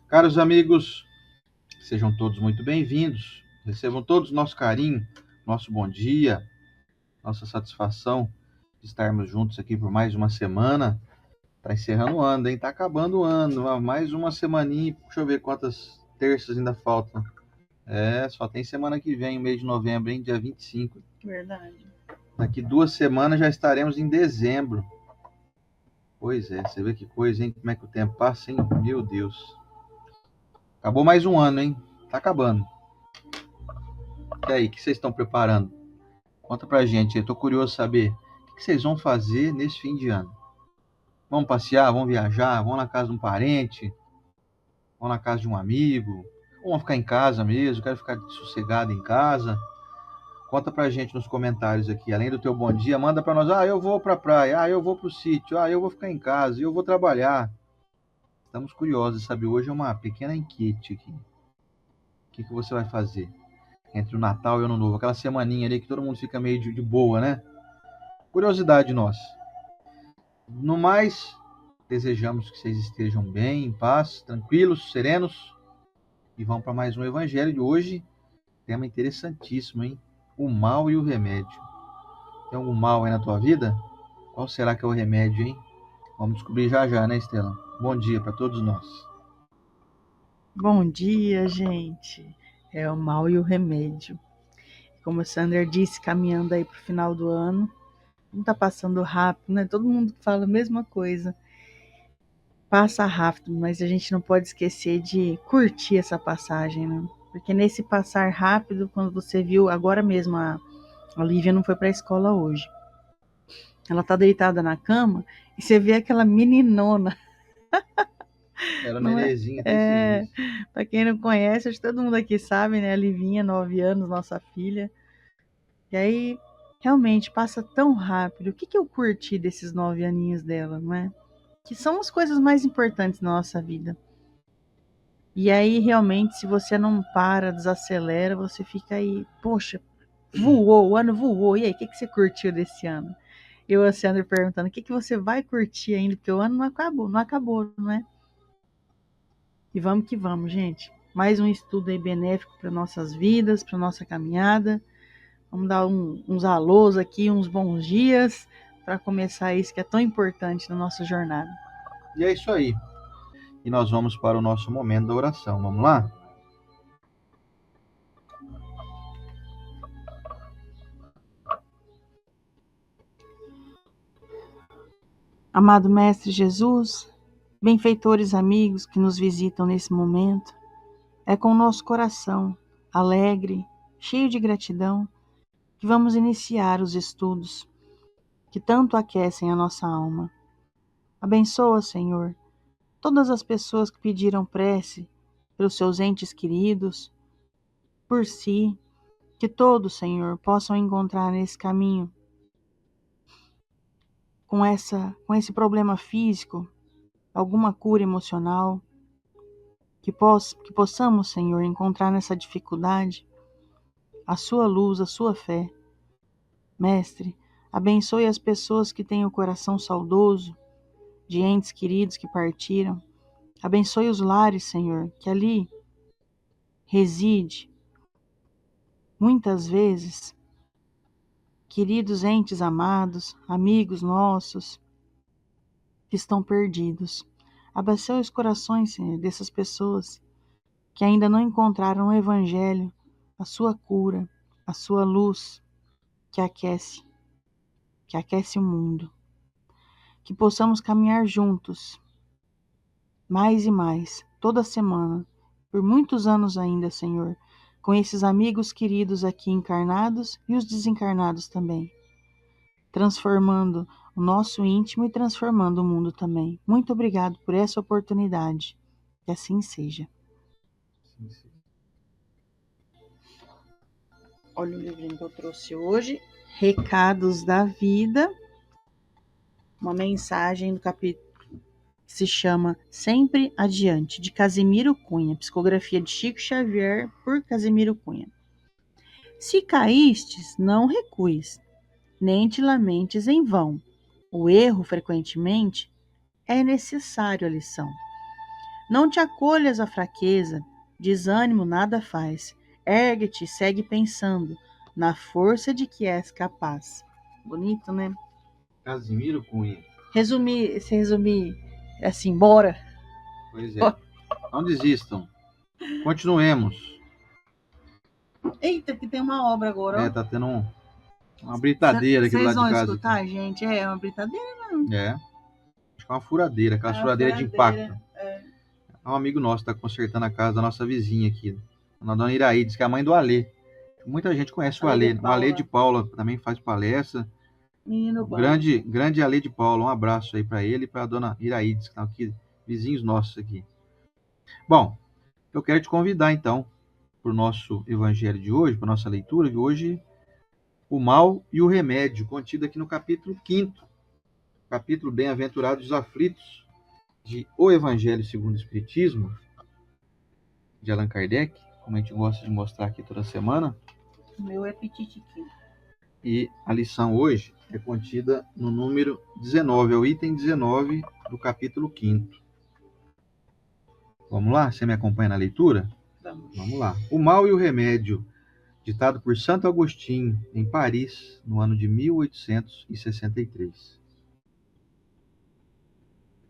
Caros amigos, sejam todos muito bem-vindos. Recebam todos nosso carinho, nosso bom dia, nossa satisfação de estarmos juntos aqui por mais uma semana. Tá encerrando o ano, hein? Tá acabando o ano. Mais uma semaninha. Deixa eu ver quantas terças ainda faltam. Só tem semana que vem, mês de novembro, hein? Dia 25. Verdade. Daqui 2 semanas já estaremos em dezembro. Pois é, você vê que coisa, hein? Como é que o tempo passa, hein? Meu Deus. Acabou mais um ano, hein? Tá acabando. E aí, o que vocês estão preparando? Conta pra gente, eu tô curioso saber o que vocês vão fazer nesse fim de ano. Vamos passear, vamos viajar, vamos na casa de um parente, vamos na casa de um amigo, ou vamos ficar em casa mesmo, quero ficar sossegado em casa. Conta pra gente nos comentários aqui, além do teu bom dia, manda pra nós, eu vou pra praia, eu vou pro sítio, eu vou ficar em casa, eu vou trabalhar. Estamos curiosos, sabe? Hoje é uma pequena enquete aqui. O que você vai fazer entre o Natal e o Ano Novo? Aquela semaninha ali que todo mundo fica meio de boa, né? Curiosidade nossa. No mais, desejamos que vocês estejam bem, em paz, tranquilos, serenos. E vamos para mais um Evangelho de hoje. Tema interessantíssimo, hein? O mal e o remédio. Tem algum mal aí na tua vida? Qual será que é o remédio, hein? Vamos descobrir já já, né, Estela? Bom dia para todos nós. Bom dia, gente. É o mal e o remédio. Como o Sander disse, caminhando aí pro final do ano. Não tá passando rápido, né? Todo mundo fala a mesma coisa. Passa rápido, mas a gente não pode esquecer de curtir essa passagem, né? Porque nesse passar rápido, quando você viu, agora mesmo a Lívia não foi pra escola hoje. Ela tá deitada na cama e você vê aquela meninona. Era Não é? nenezinha até esses dias. Pra quem não conhece, acho que todo mundo aqui sabe, né? A Livinha, 9 anos, nossa filha. E aí, realmente, passa tão rápido. O que eu curti desses 9 aninhos dela, não é? Que são as coisas mais importantes na nossa vida. E aí, realmente, se você não para, desacelera, você fica aí, poxa, voou, o ano voou. E aí, o que você curtiu desse ano? Eu, a Sandra, perguntando, o que você vai curtir ainda? Porque o ano não acabou, não é? E vamos que vamos, gente. Mais um estudo aí benéfico para nossas vidas, para nossa caminhada. Vamos dar uns alôs aqui, uns bons dias, para começar isso que é tão importante na nossa jornada. E é isso aí. E nós vamos para o nosso momento da oração. Vamos lá? Amado Mestre Jesus, benfeitores amigos que nos visitam nesse momento, é com o nosso coração alegre, cheio de gratidão, que vamos iniciar os estudos que tanto aquecem a nossa alma. Abençoa, Senhor, todas as pessoas que pediram prece pelos seus entes queridos, por si, que todos, Senhor, possam encontrar nesse caminho com esse problema físico, alguma cura emocional, que possamos, Senhor, encontrar nessa dificuldade a sua luz, a sua fé. Mestre, abençoe as pessoas que têm o coração saudoso de entes queridos que partiram. Abençoe os lares, Senhor, que ali reside, muitas vezes, queridos entes amados, amigos nossos, que estão perdidos. Abençoe os corações, Senhor, dessas pessoas que ainda não encontraram o Evangelho, a sua cura, a sua luz que aquece o mundo. Que possamos caminhar juntos, mais e mais, toda semana, por muitos anos ainda, Senhor, com esses amigos queridos aqui encarnados e os desencarnados também, transformando o nosso íntimo e transformando o mundo também. Muito obrigado por essa oportunidade. Que assim seja. Olha o livrinho que eu trouxe hoje, Recados da Vida, uma mensagem do capítulo que se chama Sempre Adiante, de Casimiro Cunha, psicografia de Chico Xavier por Casimiro Cunha. Se caístes, não recues, nem te lamentes em vão. O erro, frequentemente, é necessário a lição. Não te acolhas à fraqueza, desânimo nada faz. Ergue-te e segue pensando na força de que és capaz. Bonito, né? Casimiro Cunha. Se resumir assim, bora. Pois é. Não desistam. Continuemos. Eita, que tem uma obra agora, ó. Tá tendo uma britadeira aqui do Vocês lado de vão casa. escutar, gente? É uma britadeira? Acho que é uma furadeira, aquela furadeira de impacto. É um amigo nosso que está consertando a casa da nossa vizinha aqui, a dona Iraídes, que é a mãe do Alê. Muita gente conhece o Alê. O Alê de Paula também faz palestra. Menino bom. Grande Alê de Paula. Um abraço aí para ele e para a dona Iraídes, que estão aqui, vizinhos nossos aqui. Bom, eu quero te convidar então para o nosso evangelho de hoje, para a nossa leitura de hoje, o mal e o remédio, contido aqui no capítulo 5º, capítulo Bem-aventurados os aflitos, de O Evangelho segundo o Espiritismo, de Allan Kardec, como a gente gosta de mostrar aqui toda semana. O meu é petitiquinho. E a lição hoje é contida no número 19, é o item 19 do capítulo 5º. Vamos lá? Você me acompanha na leitura? Vamos lá. O mal e o remédio, ditado por Santo Agostinho, em Paris, no ano de 1863.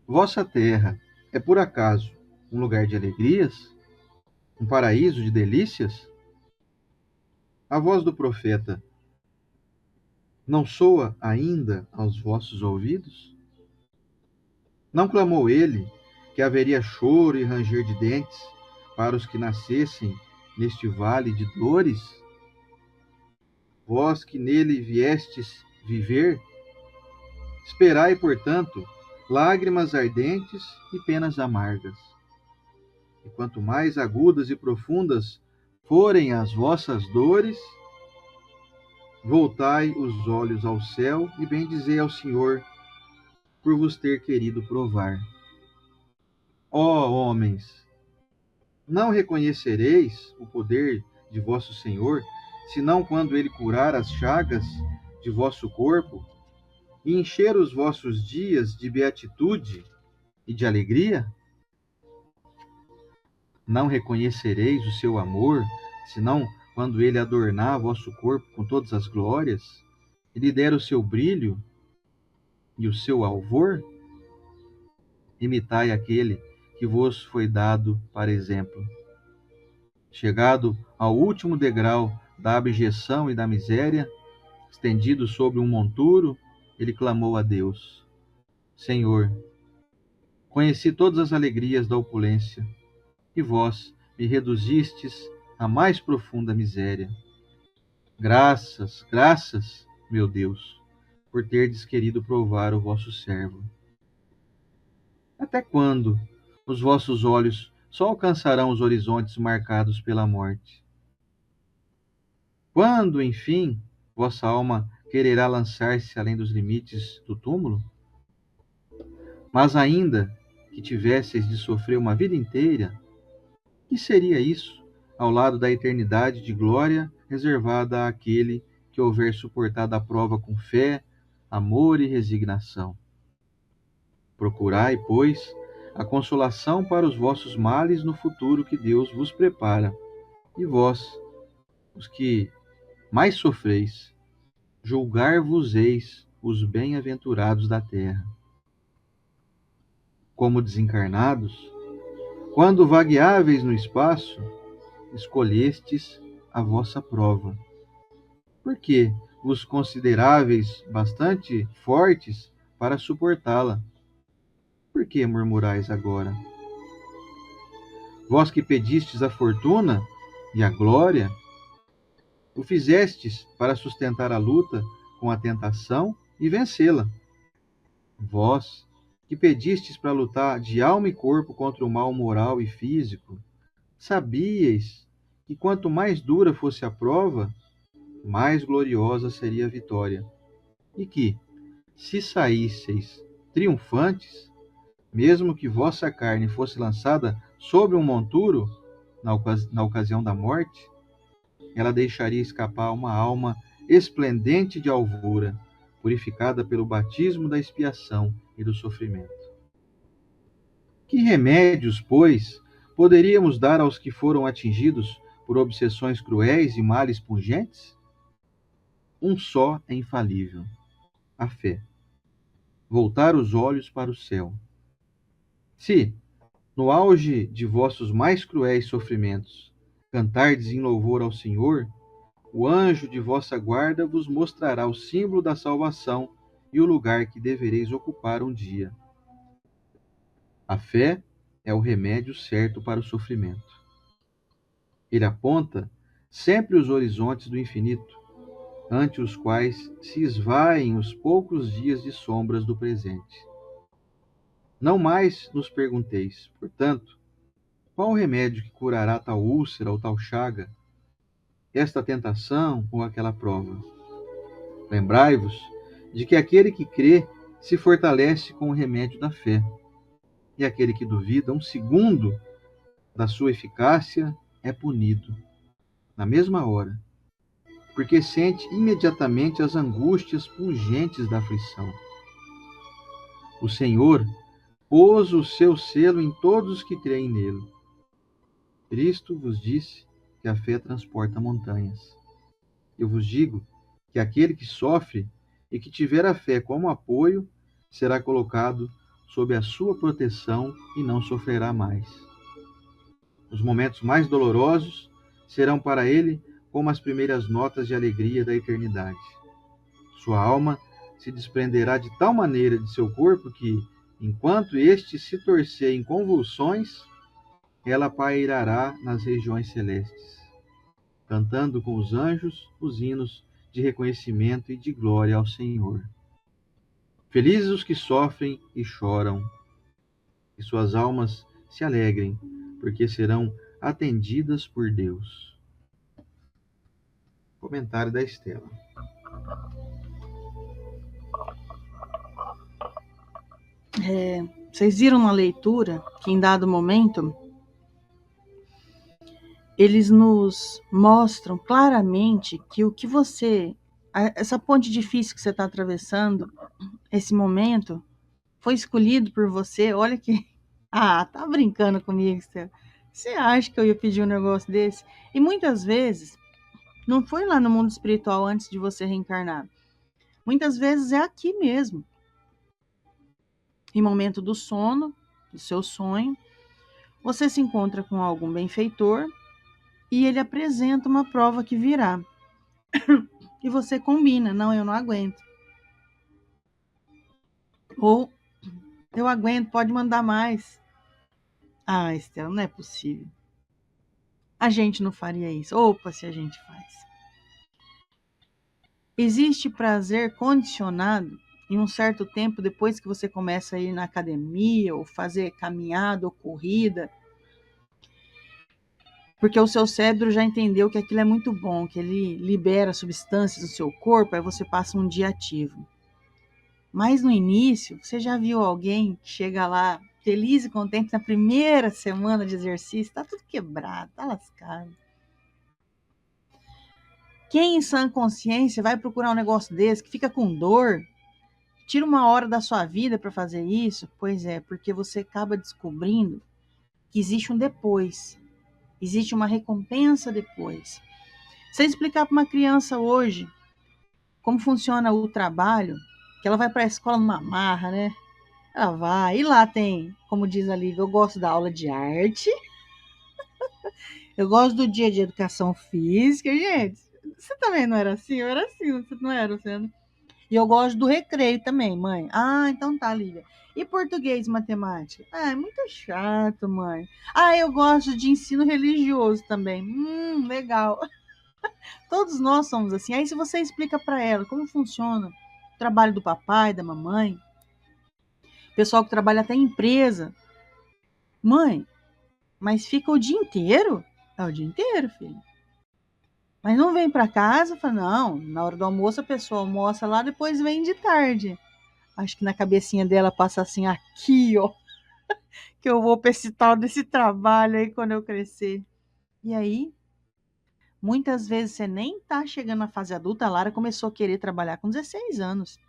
Vossa terra é por acaso um lugar de alegrias? Um paraíso de delícias? A voz do profeta não soa ainda aos vossos ouvidos? Não clamou ele que haveria choro e ranger de dentes para os que nascessem neste vale de dores? Vós que nele viestes viver, esperai, portanto, lágrimas ardentes e penas amargas. E quanto mais agudas e profundas forem as vossas dores, voltai os olhos ao céu e bendizei ao Senhor por vos ter querido provar. Ó homens, não reconhecereis o poder de vosso Senhor, senão quando ele curar as chagas de vosso corpo e encher os vossos dias de beatitude e de alegria? Não reconhecereis o seu amor, senão quando ele adornar vosso corpo com todas as glórias, e lhe der o seu brilho e o seu alvor? Imitai aquele que vos foi dado para exemplo. Chegado ao último degrau da abjeção e da miséria, estendido sobre um monturo, ele clamou a Deus: Senhor, conheci todas as alegrias da opulência, e vós me reduzistes à mais profunda miséria. Graças, graças, meu Deus, por terdes querido provar o vosso servo. Até quando os vossos olhos só alcançarão os horizontes marcados pela morte? Quando, enfim, vossa alma quererá lançar-se além dos limites do túmulo? Mas ainda que tivesseis de sofrer uma vida inteira, que seria isso ao lado da eternidade de glória reservada àquele que houver suportado a prova com fé, amor e resignação? Procurai, pois, a consolação para os vossos males no futuro que Deus vos prepara. E vós, os que mais sofreis, julgar-vos-eis os bem-aventurados da terra. Como desencarnados, quando vagueáveis no espaço, escolhestes a vossa prova. Por que vos consideráveis bastante fortes para suportá-la? Por que murmurais agora? Vós que pedistes a fortuna e a glória, o fizestes para sustentar a luta com a tentação e vencê-la. Vós que pedistes para lutar de alma e corpo contra o mal moral e físico, sabíeis que quanto mais dura fosse a prova, mais gloriosa seria a vitória, e que, se saísseis triunfantes, mesmo que vossa carne fosse lançada sobre um monturo na ocasião da morte, ela deixaria escapar uma alma esplendente de alvura, purificada pelo batismo da expiação e do sofrimento. Que remédios, pois, poderíamos dar aos que foram atingidos por obsessões cruéis e males pungentes? Um só é infalível: a fé. Voltar os olhos para o céu. Se, no auge de vossos mais cruéis sofrimentos, cantardes em louvor ao Senhor, o anjo de vossa guarda vos mostrará o símbolo da salvação e o lugar que devereis ocupar um dia. A fé é o remédio certo para o sofrimento. Ele aponta sempre os horizontes do infinito, ante os quais se esvaem os poucos dias de sombras do presente. Não mais nos pergunteis, portanto, qual o remédio que curará tal úlcera ou tal chaga, esta tentação ou aquela prova? Lembrai-vos de que aquele que crê se fortalece com o remédio da fé, e aquele que duvida um segundo da sua eficácia é punido, na mesma hora, porque sente imediatamente as angústias pungentes da aflição. O Senhor pôs o seu selo em todos os que creem nele. Cristo vos disse que a fé transporta montanhas. Eu vos digo que aquele que sofre e que tiver a fé como apoio será colocado sob a sua proteção e não sofrerá mais. Os momentos mais dolorosos serão para ele como as primeiras notas de alegria da eternidade. Sua alma se desprenderá de tal maneira de seu corpo que, enquanto este se torcer em convulsões, ela pairará nas regiões celestes, cantando com os anjos os hinos de reconhecimento e de glória ao Senhor. Felizes os que sofrem e choram, e suas almas se alegrem, porque serão atendidas por Deus. Comentário da Estela. Vocês viram na leitura que em dado momento eles nos mostram claramente que o que essa ponte difícil que você está atravessando, esse momento, foi escolhido por você. Olha que, tá brincando comigo, você acha que eu ia pedir um negócio desse? E muitas vezes não foi lá no mundo espiritual antes de você reencarnar. Muitas vezes é aqui mesmo, em momento do sono, do seu sonho, você se encontra com algum benfeitor e ele apresenta uma prova que virá. E você combina: não, eu não aguento. Ou, eu aguento, pode mandar mais. Estela, não é possível. A gente não faria isso. Opa, se a gente faz. Existe prazer condicionado em um certo tempo depois que você começa a ir na academia, ou fazer caminhada ou corrida, porque o seu cérebro já entendeu que aquilo é muito bom, que ele libera substâncias no seu corpo, aí você passa um dia ativo. Mas no início, você já viu alguém que chega lá feliz e contente na primeira semana de exercício? Tá tudo quebrado, tá lascado. Quem em sã consciência vai procurar um negócio desse, que fica com dor, tira uma hora da sua vida para fazer isso? Pois é, porque você acaba descobrindo que existe um depois, existe uma recompensa depois. Se eu explicar para uma criança hoje como funciona o trabalho, que ela vai para a escola numa marra, né? Ela vai, e lá tem, como diz a Lívia, eu gosto da aula de arte, eu gosto do dia de educação física. Gente, você também não era assim? Eu era assim, você não era, você? E eu gosto do recreio também, mãe. Então tá, Lívia. E português e matemática? É muito chato, mãe. Eu gosto de ensino religioso também. Legal. Todos nós somos assim. Aí se você explica para ela como funciona o trabalho do papai, da mamãe, pessoal que trabalha até em empresa. Mãe, mas fica o dia inteiro? É o dia inteiro, filho. Mas não vem para casa? Fala, não, na hora do almoço a pessoa almoça lá, depois vem de tarde. Acho que na cabecinha dela passa assim, aqui, ó, que eu vou para esse tal desse trabalho aí quando eu crescer. E aí, muitas vezes você nem tá chegando na fase adulta. A Lara começou a querer trabalhar com 16 anos.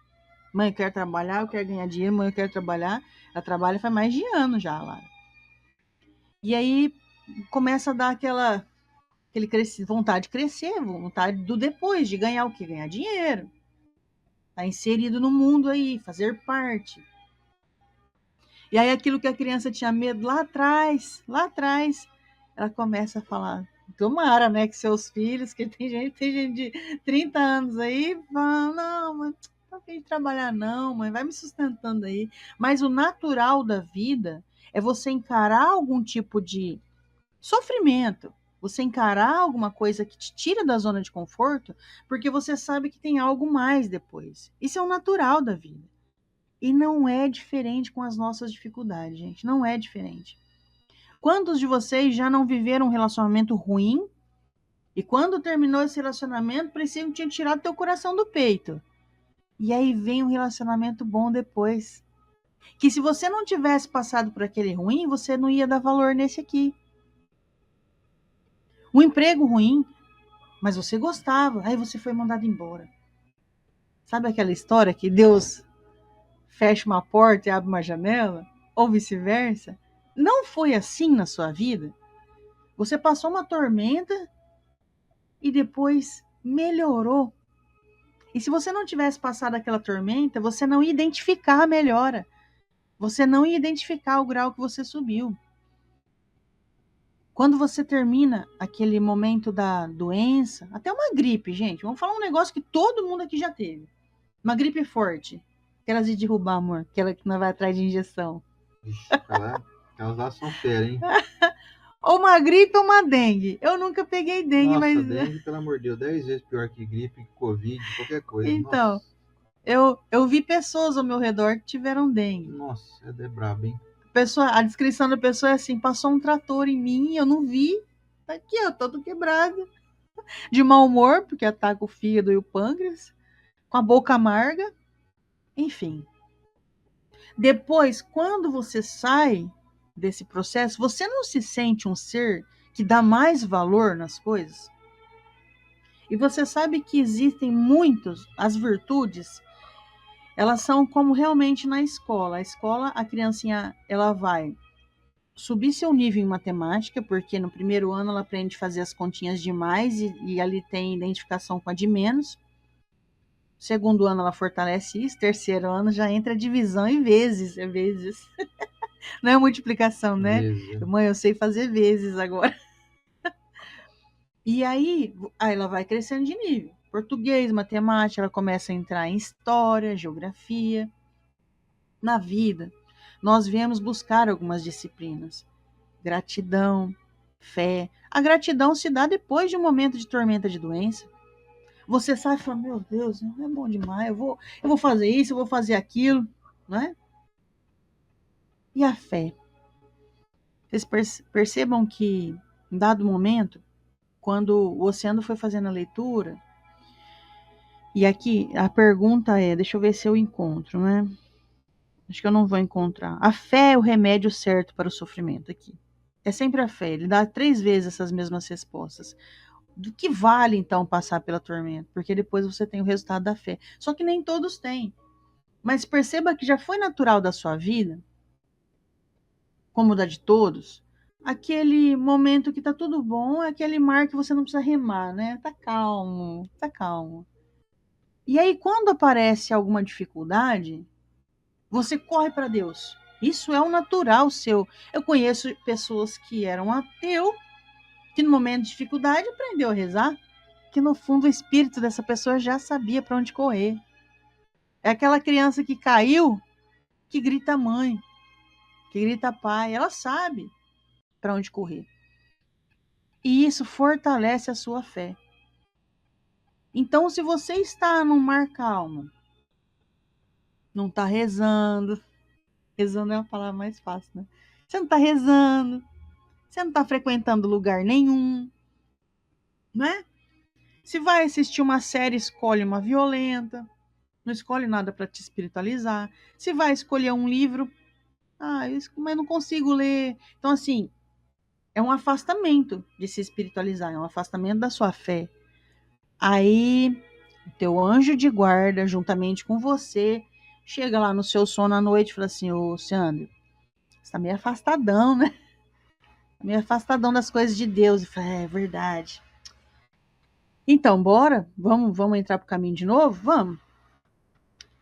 Mãe, eu quero trabalhar, eu quero ganhar dinheiro, mãe, eu quero trabalhar. Ela trabalha faz mais de ano já lá. E aí começa a dar vontade de crescer, vontade do depois, de ganhar o quê? Ganhar dinheiro. Tá inserido no mundo aí, fazer parte. E aí aquilo que a criança tinha medo lá atrás, ela começa a falar, tomara, né, que seus filhos, que tem gente de 30 anos aí, fala, não, mas não tem que trabalhar não, mãe, vai me sustentando aí. Mas o natural da vida é você encarar algum tipo de sofrimento, você encarar alguma coisa que te tira da zona de conforto, porque você sabe que tem algo mais depois. Isso é o natural da vida. E não é diferente com as nossas dificuldades, gente. Não é diferente. Quantos de vocês já não viveram um relacionamento ruim e quando terminou esse relacionamento, parecia que tinha tirado teu coração do peito? E aí vem um relacionamento bom depois. Que se você não tivesse passado por aquele ruim, você não ia dar valor nesse aqui. Um emprego ruim, mas você gostava, aí você foi mandado embora. Sabe aquela história que Deus fecha uma porta e abre uma janela? Ou vice-versa? Não foi assim na sua vida? Você passou uma tormenta e depois melhorou. E se você não tivesse passado aquela tormenta, você não ia identificar a melhora. Você não ia identificar o grau que você subiu. Quando você termina aquele momento da doença, até uma gripe, gente, vamos falar um negócio que todo mundo aqui já teve. Uma gripe forte. Aquelas de derrubar, amor. Aquela que não vai atrás de injeção. Vixe, aquelas lá são fera, hein? Ou uma gripe ou uma dengue. Eu nunca peguei dengue, Nossa, mas. dengue, pelo amor de Deus, 10 vezes pior que gripe, que Covid, qualquer coisa. Então, Nossa, eu vi pessoas ao meu redor que tiveram dengue. nossa, é brabo, hein? A descrição da pessoa é assim: passou um trator em mim, eu não vi. Tá aqui, ó, todo quebrado. De mau humor, porque ataca o fígado e o pâncreas. Com a boca amarga. Enfim. Depois, quando você sai desse processo, você não se sente um ser que dá mais valor nas coisas? E você sabe que existem as virtudes, elas são como realmente na escola. A escola, a criancinha, ela vai subir seu nível em matemática, porque no primeiro ano ela aprende a fazer as continhas de mais e ali tem identificação com a de menos. Segundo ano ela fortalece isso, terceiro ano já entra divisão e vezes, é vezes. Não é multiplicação, né? Vezes. Mãe, eu sei fazer vezes agora. E aí ela vai crescendo de nível. Português, matemática, ela começa a entrar em história, geografia. Na vida, nós viemos buscar algumas disciplinas. Gratidão, fé. A gratidão se dá depois de um momento de tormenta de doença. Você sai e fala, meu Deus, é bom demais, eu vou fazer isso, eu vou fazer aquilo, não é? E a fé? Vocês percebam que, em dado momento, quando o Oceano foi fazendo a leitura, e aqui a pergunta é, deixa eu ver se eu encontro, né? Acho que eu não vou encontrar. A fé é o remédio certo para o sofrimento aqui. É sempre a fé. Ele dá 3 vezes essas mesmas respostas. Do que vale, então, passar pela tormenta? Porque depois você tem o resultado da fé. Só que nem todos têm. Mas perceba que já foi natural da sua vida, como da de todos, aquele momento que tá tudo bom, é aquele mar que você não precisa remar, né? Tá calmo, tá calmo. E aí, quando aparece alguma dificuldade, você corre para Deus. Isso é um natural seu. Eu conheço pessoas que eram ateu, que no momento de dificuldade aprendeu a rezar, que no fundo o espírito dessa pessoa já sabia para onde correr. É aquela criança que caiu, que grita mãe, que grita pai, ela sabe para onde correr. E isso fortalece a sua fé. Então, se você está num mar calmo, não está rezando, rezando é uma palavra mais fácil, né? Você não está rezando, você não está frequentando lugar nenhum, né? Se vai assistir uma série, escolhe uma violenta, não escolhe nada para te espiritualizar. Se vai escolher um livro, mas não consigo ler. Então, assim, é um afastamento de se espiritualizar, é um afastamento da sua fé. Aí, o teu anjo de guarda, juntamente com você, chega lá no seu sono à noite e fala assim, ô Sandro, você tá meio afastadão, né? Meio afastadão das coisas de Deus. E fala, é verdade. Então, bora? Vamos entrar pro caminho de novo? Vamos.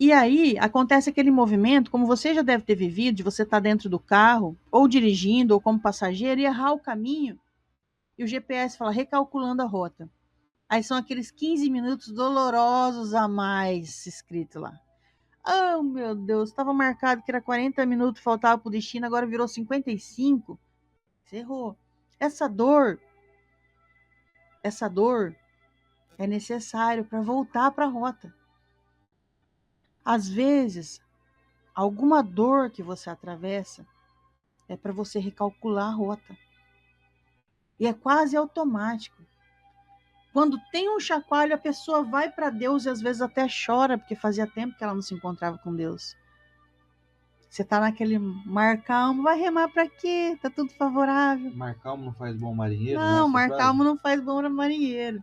E aí, acontece aquele movimento, como você já deve ter vivido, de você estar dentro do carro, ou dirigindo, ou como passageiro, e errar o caminho, e o GPS fala, recalculando a rota. Aí são aqueles 15 minutos dolorosos a mais escrito lá. Oh, meu Deus, estava marcado que era 40 minutos, faltava para o destino, agora virou 55. Você errou. Essa dor é necessário para voltar para a rota. Às vezes, alguma dor que você atravessa é para você recalcular a rota. E é quase automático. Quando tem um chacoalho, a pessoa vai para Deus e às vezes até chora, porque fazia tempo que ela não se encontrava com Deus. Você tá naquele mar calmo, vai remar para quê? Tá tudo favorável. Mar calmo não faz bom marinheiro, não, né? mar calmo não faz bom marinheiro.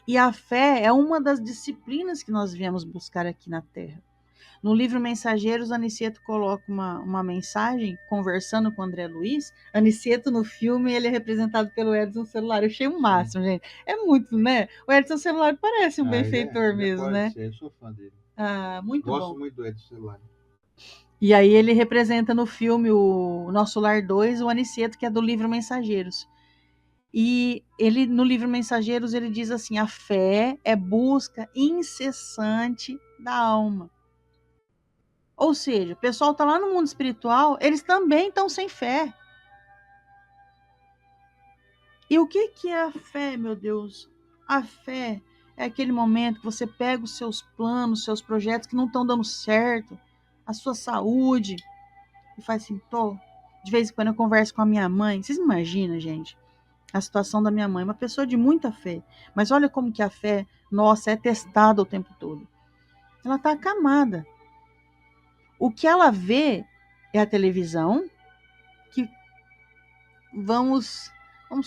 E a fé é uma das disciplinas que nós viemos buscar aqui na Terra. No livro Mensageiros, Aniceto coloca uma mensagem, conversando com o André Luiz. Aniceto, no filme, ele é representado pelo Edson Celular. Eu achei o máximo, gente. É muito, né? O Edson Celular parece um benfeitor mesmo, né? Ser. Eu sou fã dele. Muito bom. Gosto muito do Edson Celular. E aí ele representa no filme o Nosso Lar 2, o Aniceto, que é do livro Mensageiros. E ele, no livro Mensageiros, ele diz assim, a fé é busca incessante da alma. Ou seja, o pessoal está lá no mundo espiritual, eles também estão sem fé. E o que é a fé, meu Deus? A fé é aquele momento que você pega os seus planos, seus projetos que não estão dando certo, a sua saúde, e faz assim, de vez em quando eu converso com a minha mãe. Vocês imaginam, gente, a situação da minha mãe, uma pessoa de muita fé. Mas olha como que a fé, nossa, é testada o tempo todo. Ela está acamada. O que ela vê é a televisão, que vamos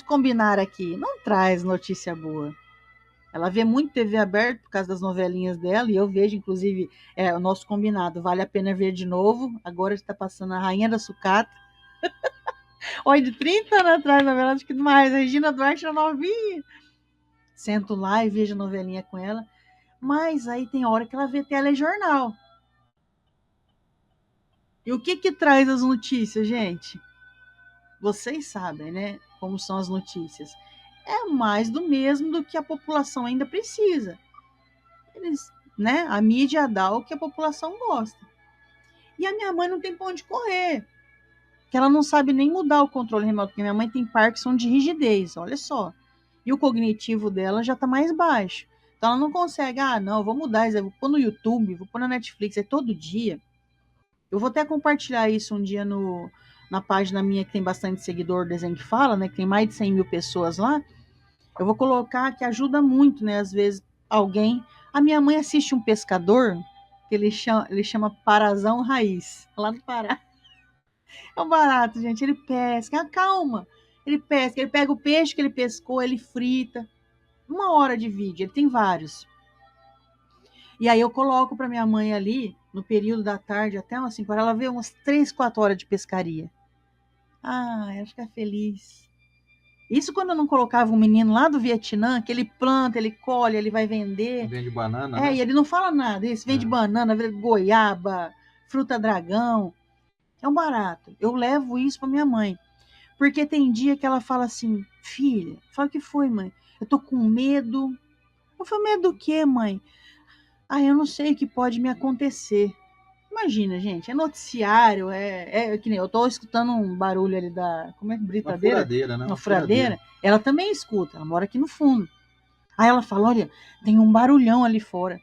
combinar aqui, não traz notícia boa. Ela vê muito TV aberta por causa das novelinhas dela, e eu vejo, inclusive, o nosso combinado, vale a pena ver de novo. Agora está passando a Rainha da Sucata. Olha, de 30 anos atrás, na verdade, que mais. A Regina Duarte era novinha. Sento lá e vejo a novelinha com ela. Mas aí tem hora que ela vê telejornal. E o que traz as notícias, gente? Vocês sabem, né? Como são as notícias. É mais do mesmo do que a população ainda precisa. Eles, né? A mídia dá o que a população gosta. E a minha mãe não tem pra onde correr. Que ela não sabe nem mudar o controle remoto, porque minha mãe tem Parkinson de rigidez, olha só. E o cognitivo dela já tá mais baixo. Então ela não consegue, não, vou mudar isso, vou pôr no YouTube, vou pôr na Netflix, é todo dia. Eu vou até compartilhar isso um dia na página minha que tem bastante seguidor, Desenho que Fala, né, que tem mais de 100 mil pessoas lá. Eu vou colocar que ajuda muito, né, às vezes alguém... A minha mãe assiste um pescador, que ele chama Parazão Raiz, lá do Pará. É um barato, gente. Ele pesca, calma. Ele pesca, ele pega o peixe que ele pescou, ele frita. 1 hora de vídeo, ele tem vários. E aí eu coloco para minha mãe ali, no período da tarde, até umas 5 horas, ela vê umas 3, 4 horas de pescaria. Ela fica feliz. Isso quando eu não colocava um menino lá do Vietnã, que ele planta, ele colhe, ele vai vender. Vende banana, né? E ele não fala nada. Isso vende banana, vende goiaba, fruta dragão. É um barato. Eu levo isso para minha mãe. Porque tem dia que ela fala assim, filha, fala o que foi, mãe? Eu tô com medo. Eu falo, medo do quê, mãe? Eu não sei o que pode me acontecer. Imagina, gente, é noticiário, é que nem eu tô escutando um barulho ali como é que britadeira? Uma furadeira, né? Uma furadeira. Ela também escuta, ela mora aqui no fundo. Aí ela fala, olha, tem um barulhão ali fora.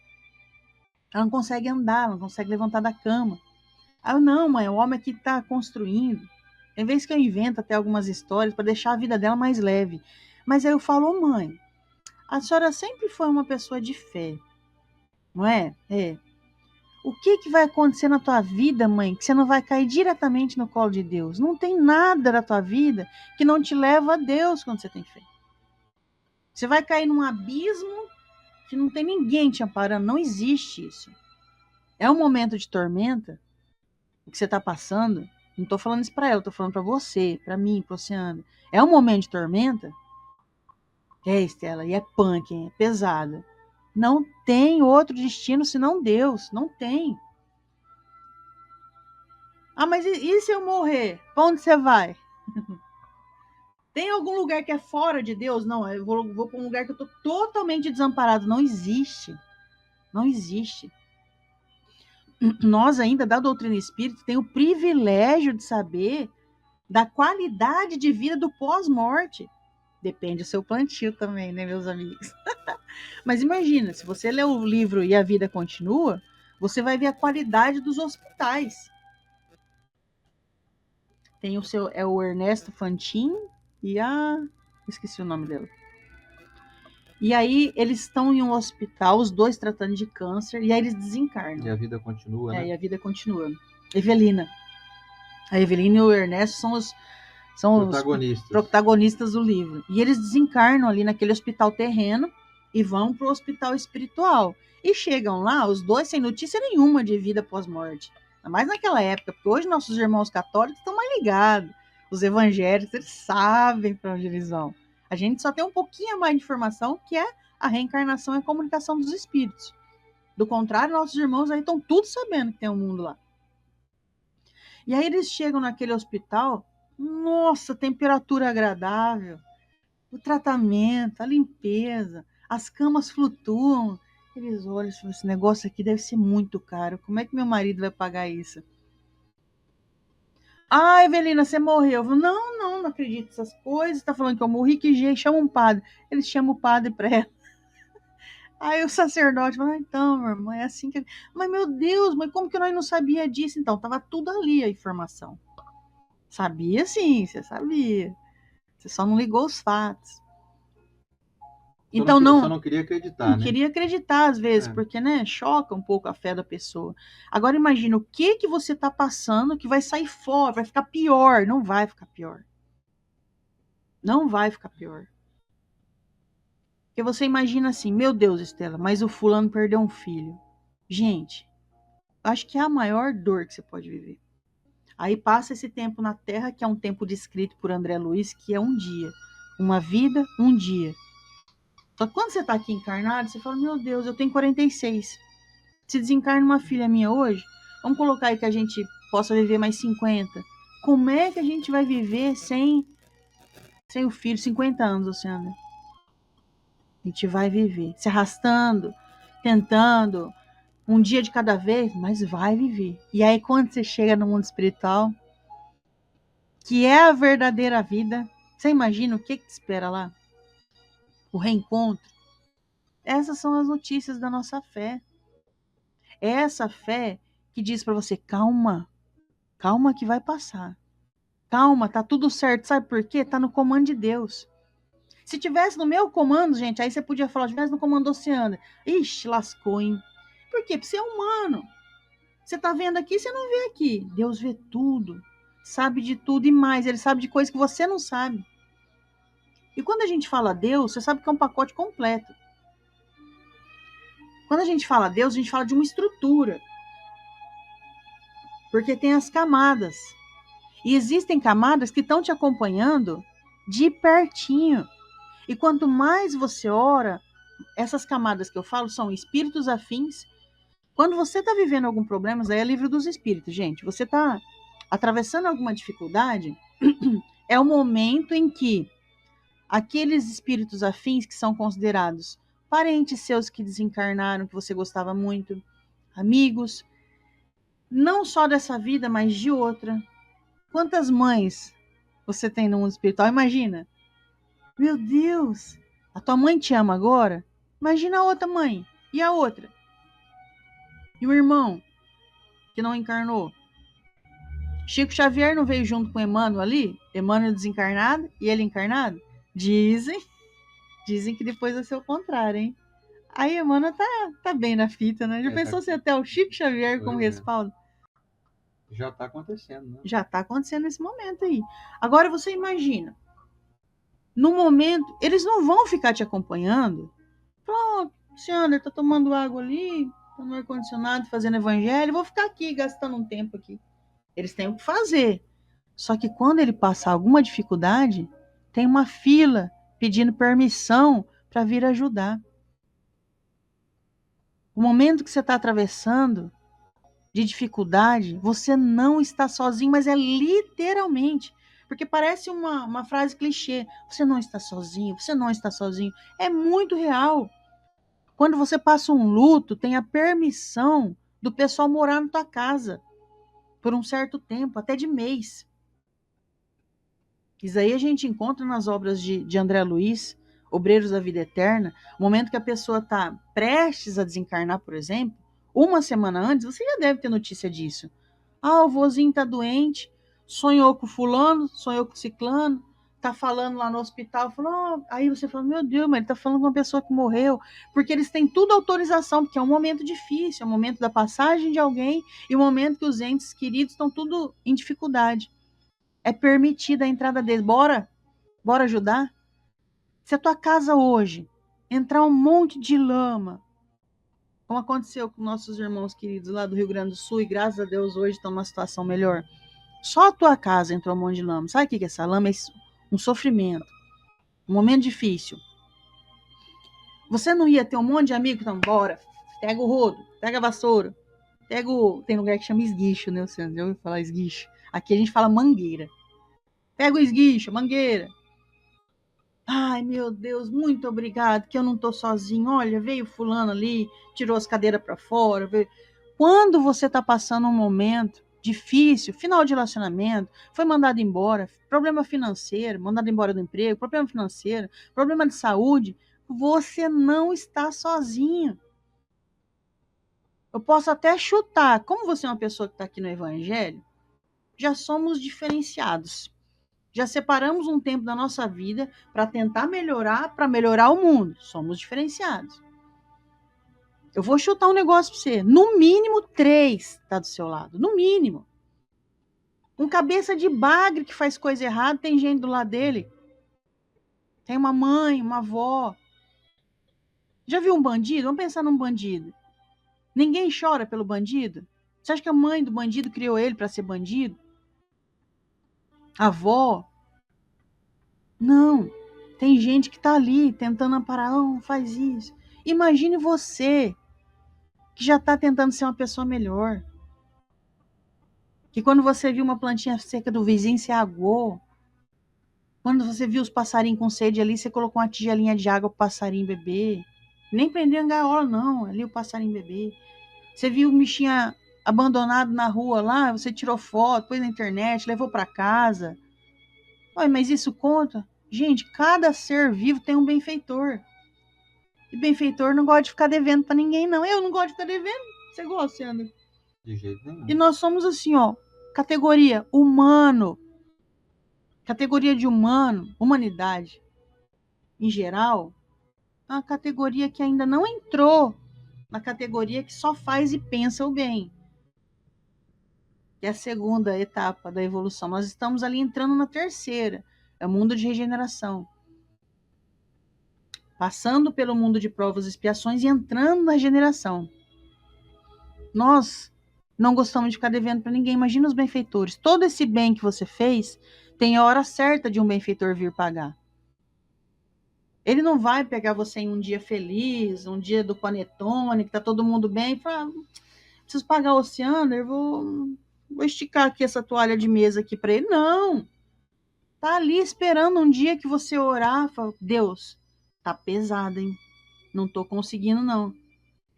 Ela não consegue andar, ela não consegue levantar da cama. Não, mãe, o homem aqui tá construindo. Tem vezes que eu invento até algumas histórias para deixar a vida dela mais leve. Mas aí eu falo, mãe, a senhora sempre foi uma pessoa de fé, não é? O que vai acontecer na tua vida, mãe, que você não vai cair diretamente no colo de Deus? Não tem nada na tua vida que não te leva a Deus quando você tem fé. Você vai cair num abismo que não tem ninguém te amparando, não existe isso. É um momento de tormenta, o que você está passando. Não estou falando isso para ela, estou falando para você, para mim, para você, André. É um momento de tormenta? É, Estela, e é punk, hein? É pesada. Não tem outro destino senão Deus. Não tem. Ah, mas e se eu morrer? Para onde você vai? Tem algum lugar que é fora de Deus? Não, eu vou para um lugar que eu estou totalmente desamparado. Não existe. Não existe. Nós ainda, da doutrina espírita, tem o privilégio de saber da qualidade de vida do pós-morte. Depende do seu plantio também, né, meus amigos? Mas imagina, se você ler o livro E a Vida Continua, você vai ver a qualidade dos hospitais. Tem o Ernesto Fantin e esqueci o nome dela. E aí eles estão em um hospital, os dois tratando de câncer, e aí eles desencarnam. E a vida continua, né? E a vida continua. Evelina. A Evelina e o Ernesto são os protagonistas do livro. E eles desencarnam ali naquele hospital terreno e vão para o hospital espiritual. E chegam lá, os dois sem notícia nenhuma de vida pós-morte. Ainda mais naquela época, porque hoje nossos irmãos católicos estão mais ligados. Os evangélicos, eles sabem para onde eles vão. A gente só tem um pouquinho mais de informação, que é a reencarnação e a comunicação dos espíritos. Do contrário, nossos irmãos aí estão tudo sabendo que tem um mundo lá. E aí eles chegam naquele hospital, nossa, temperatura agradável, o tratamento, a limpeza, as camas flutuam. Eles olham e falam, esse negócio aqui deve ser muito caro, como é que meu marido vai pagar isso? Ah, Evelina, você morreu. Eu falo, não acredito nessas coisas, tá falando que eu morri, que jeito, chama um padre. Eles chamam o padre pra ela. Aí o sacerdote fala, então, meu irmão, é assim que... Mas, meu Deus, mas como que nós não sabia disso? Então, tava tudo ali a informação. Sabia sim, você sabia. Você só não ligou os fatos. Então, só não queria acreditar, né? Queria acreditar às vezes, porque, né, choca um pouco a fé da pessoa. Agora, imagina o que você tá passando que vai sair fora, vai ficar pior. Não vai ficar pior. Não vai ficar pior. Porque você imagina assim, meu Deus, Estela, mas o fulano perdeu um filho. Gente, acho que é a maior dor que você pode viver. Aí passa esse tempo na Terra, que é um tempo descrito por André Luiz, que é um dia. Uma vida, um dia. Só que quando você tá aqui encarnado, você fala, meu Deus, eu tenho 46. Se desencarna uma filha minha hoje, vamos colocar aí que a gente possa viver mais 50. Como é que a gente vai viver sem o filho? 50 anos, Luciana. A gente vai viver se arrastando, tentando, um dia de cada vez, mas vai viver. E aí quando você chega no mundo espiritual, que é a verdadeira vida, você imagina o que te espera lá? O reencontro. Essas são as notícias da nossa fé. É essa fé que diz para você, calma que vai passar. Calma, tá tudo certo. Sabe por quê? Tá no comando de Deus. Se tivesse no meu comando, gente, aí você podia falar, se tivesse no comando do Oceano. Ixi, lascou, hein? Por quê? Porque você é humano. Você tá vendo aqui, você não vê aqui. Deus vê tudo. Sabe de tudo e mais. Ele sabe de coisas que você não sabe. E quando a gente fala Deus, você sabe que é um pacote completo. Quando a gente fala Deus, a gente fala de uma estrutura. Porque tem as camadas. E existem camadas que estão te acompanhando de pertinho. E quanto mais você ora, essas camadas que eu falo são espíritos afins. Quando você está vivendo algum problema, aí é livro dos espíritos, gente. Você está atravessando alguma dificuldade, é o momento em que aqueles espíritos afins que são considerados parentes seus que desencarnaram, que você gostava muito, amigos, não só dessa vida, mas de outra. Quantas mães você tem no mundo espiritual? Imagina. Meu Deus, a tua mãe te ama agora? Imagina a outra mãe. E a outra? E o irmão que não encarnou? Chico Xavier não veio junto com Emmanuel ali? Emmanuel desencarnado e ele encarnado? Dizem que depois vai ser o contrário, hein? Aí Emmanuel tá bem na fita, né? Já pensou se até o Chico Xavier como respaldo? Já tá acontecendo, né? Já tá acontecendo nesse momento aí. Agora você imagina, no momento, eles não vão ficar te acompanhando. Pronto, Luciana, tá tomando água ali, Estou no ar-condicionado fazendo evangelho, vou ficar aqui gastando um tempo aqui. Eles têm o que fazer. Só que quando ele passar alguma dificuldade, tem uma fila pedindo permissão para vir ajudar. O momento que você está atravessando de dificuldade, você não está sozinho, mas é literalmente. Porque parece uma frase clichê. Você não está sozinho, você não está sozinho. É muito real. Quando você passa um luto, tem a permissão do pessoal morar na tua casa por um certo tempo, até de mês. Isso aí a gente encontra nas obras de André Luiz, Obreiros da Vida Eterna, o momento que a pessoa está prestes a desencarnar, por exemplo, uma semana antes, você já deve ter notícia disso. Ah, o vozinho está doente, sonhou com fulano, sonhou com ciclano, tá falando lá no hospital, falou, oh. Aí você fala, meu Deus, mas ele tá falando com uma pessoa que morreu, porque eles têm tudo autorização, porque é um momento difícil, é o momento da passagem de alguém e o momento que os entes queridos estão tudo em dificuldade. É permitida a entrada deles. Bora ajudar? Se a tua casa hoje entrar um monte de lama, como aconteceu com nossos irmãos queridos lá do Rio Grande do Sul, e graças a Deus hoje estão numa situação melhor. Só a tua casa entrou um monte de lama. Sabe o que é essa lama? É um sofrimento. Um momento difícil. Você não ia ter um monte de amigos? Então, bora. Pega o rodo, pega a vassoura, pega o... Tem lugar que chama esguicho, né? Você já ouviu falar esguicho? Aqui a gente fala mangueira. Pega o esguicho, mangueira. Ai, meu Deus, muito obrigado, que eu não tô sozinho. Olha, veio fulano ali, tirou as cadeiras para fora. Veio... Quando você tá passando um momento difícil, final de relacionamento, foi mandado embora, problema financeiro, mandado embora do emprego, problema financeiro, problema de saúde, você não está sozinho. Eu posso até chutar, como você é uma pessoa que está aqui no Evangelho, já somos diferenciados. Já separamos um tempo da nossa vida para tentar melhorar, para melhorar o mundo. Somos diferenciados. Eu vou chutar um negócio para você. No mínimo 3 está do seu lado. No mínimo. Um cabeça de bagre que faz coisa errada, tem gente do lado dele. Tem uma mãe, uma avó. Já viu um bandido? Vamos pensar num bandido. Ninguém chora pelo bandido? Você acha que a mãe do bandido criou ele para ser bandido? A avó? Não. Tem gente que está ali tentando amparar. Não faz isso. Imagine você que já está tentando ser uma pessoa melhor. Que quando você viu uma plantinha seca do vizinho, você aguou. Quando você viu os passarinhos com sede ali, você colocou uma tigelinha de água para o passarinho beber. Nem prendeu em gaiola, não. Ali o passarinho beber. Você viu o bichinho abandonado na rua lá, você tirou foto, pôs na internet, levou para casa. Ué, mas isso conta? Gente, cada ser vivo tem um benfeitor. E benfeitor não gosta de ficar devendo para ninguém, não. Eu não gosto de ficar devendo. Você gosta, Sandra? De jeito nenhum. E nós somos assim, ó, categoria humano. Categoria de humano, humanidade, em geral, é uma categoria que ainda não entrou na categoria que só faz e pensa o bem. Que é a segunda etapa da evolução. Nós estamos ali entrando na terceira. É o mundo de regeneração. Passando pelo mundo de provas e expiações e entrando na regeneração. Nós não gostamos de ficar devendo para ninguém. Imagina os benfeitores. Todo esse bem que você fez, tem a hora certa de um benfeitor vir pagar. Ele não vai pegar você em um dia feliz, um dia do panetone, que tá todo mundo bem, e falar, preciso pagar o oceano, eu vou esticar aqui essa toalha de mesa aqui para ele. Não. Tá ali esperando um dia que você orar, fala, Deus, tá pesado, hein? Não tô conseguindo, não.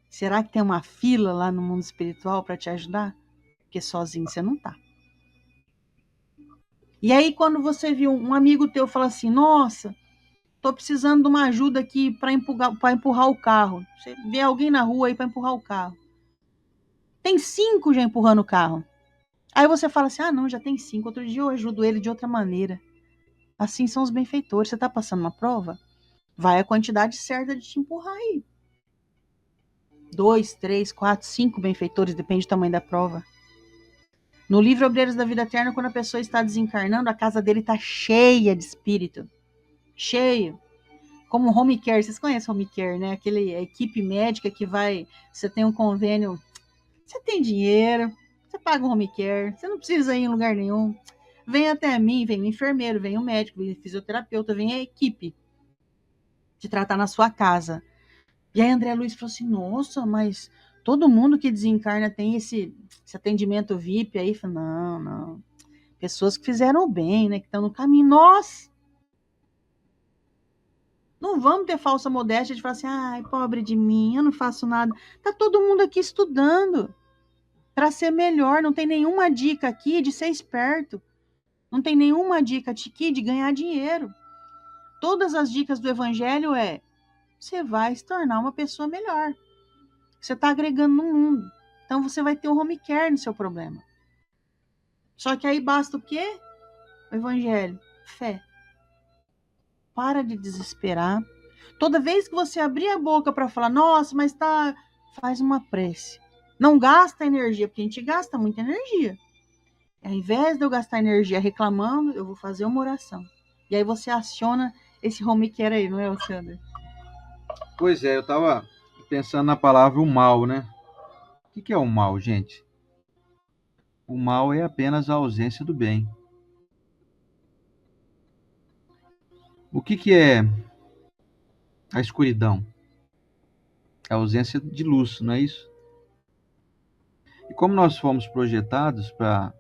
Será que tem uma fila lá no mundo espiritual para te ajudar? Porque sozinho você não tá. E aí, quando você viu um amigo teu falar assim, nossa, tô precisando de uma ajuda aqui para empurrar o carro. Você vê alguém na rua aí para empurrar o carro. Tem 5 já empurrando o carro. Aí você fala assim, não, já tem 5. Outro dia eu ajudo ele de outra maneira. Assim são os benfeitores. Você tá passando uma prova? Vai a quantidade certa de te empurrar aí. 2, 3, 4, 5 benfeitores, depende do tamanho da prova. No livro Obreiros da Vida Eterna, quando a pessoa está desencarnando, a casa dele está cheia de espírito. Cheio. como home care. Vocês conhecem home care, né? Aquele equipe médica que vai, você tem um convênio, você tem dinheiro, você paga um home care, você não precisa ir em lugar nenhum. Vem até mim, vem o enfermeiro, vem o médico, vem o fisioterapeuta, vem a equipe de tratar na sua casa. E aí André Luiz falou assim, nossa, mas todo mundo que desencarna tem esse atendimento VIP aí? Eu falei, não. Pessoas que fizeram o bem, né? Que estão no caminho. Nós não vamos ter falsa modéstia de falar assim, ai, pobre de mim, eu não faço nada. Tá todo mundo aqui estudando para ser melhor. Não tem nenhuma dica aqui de ser esperto. Não tem nenhuma dica aqui de ganhar dinheiro. Todas as dicas do evangelho você vai se tornar uma pessoa melhor. Você está agregando no mundo. Então você vai ter um home care no seu problema. Só que aí basta o quê? O evangelho. Fé. Para de desesperar. Toda vez que você abrir a boca para falar, nossa, mas tá. Faz uma prece. Não gasta energia, porque a gente gasta muita energia. Ao invés de eu gastar energia reclamando, eu vou fazer uma oração. E aí você aciona esse home care aí, não é, Alexandre? Pois é, eu tava pensando na palavra o mal, né? O que é o mal, gente? O mal é apenas a ausência do bem. O que é a escuridão? A ausência de luz, não é isso? E como nós fomos projetados para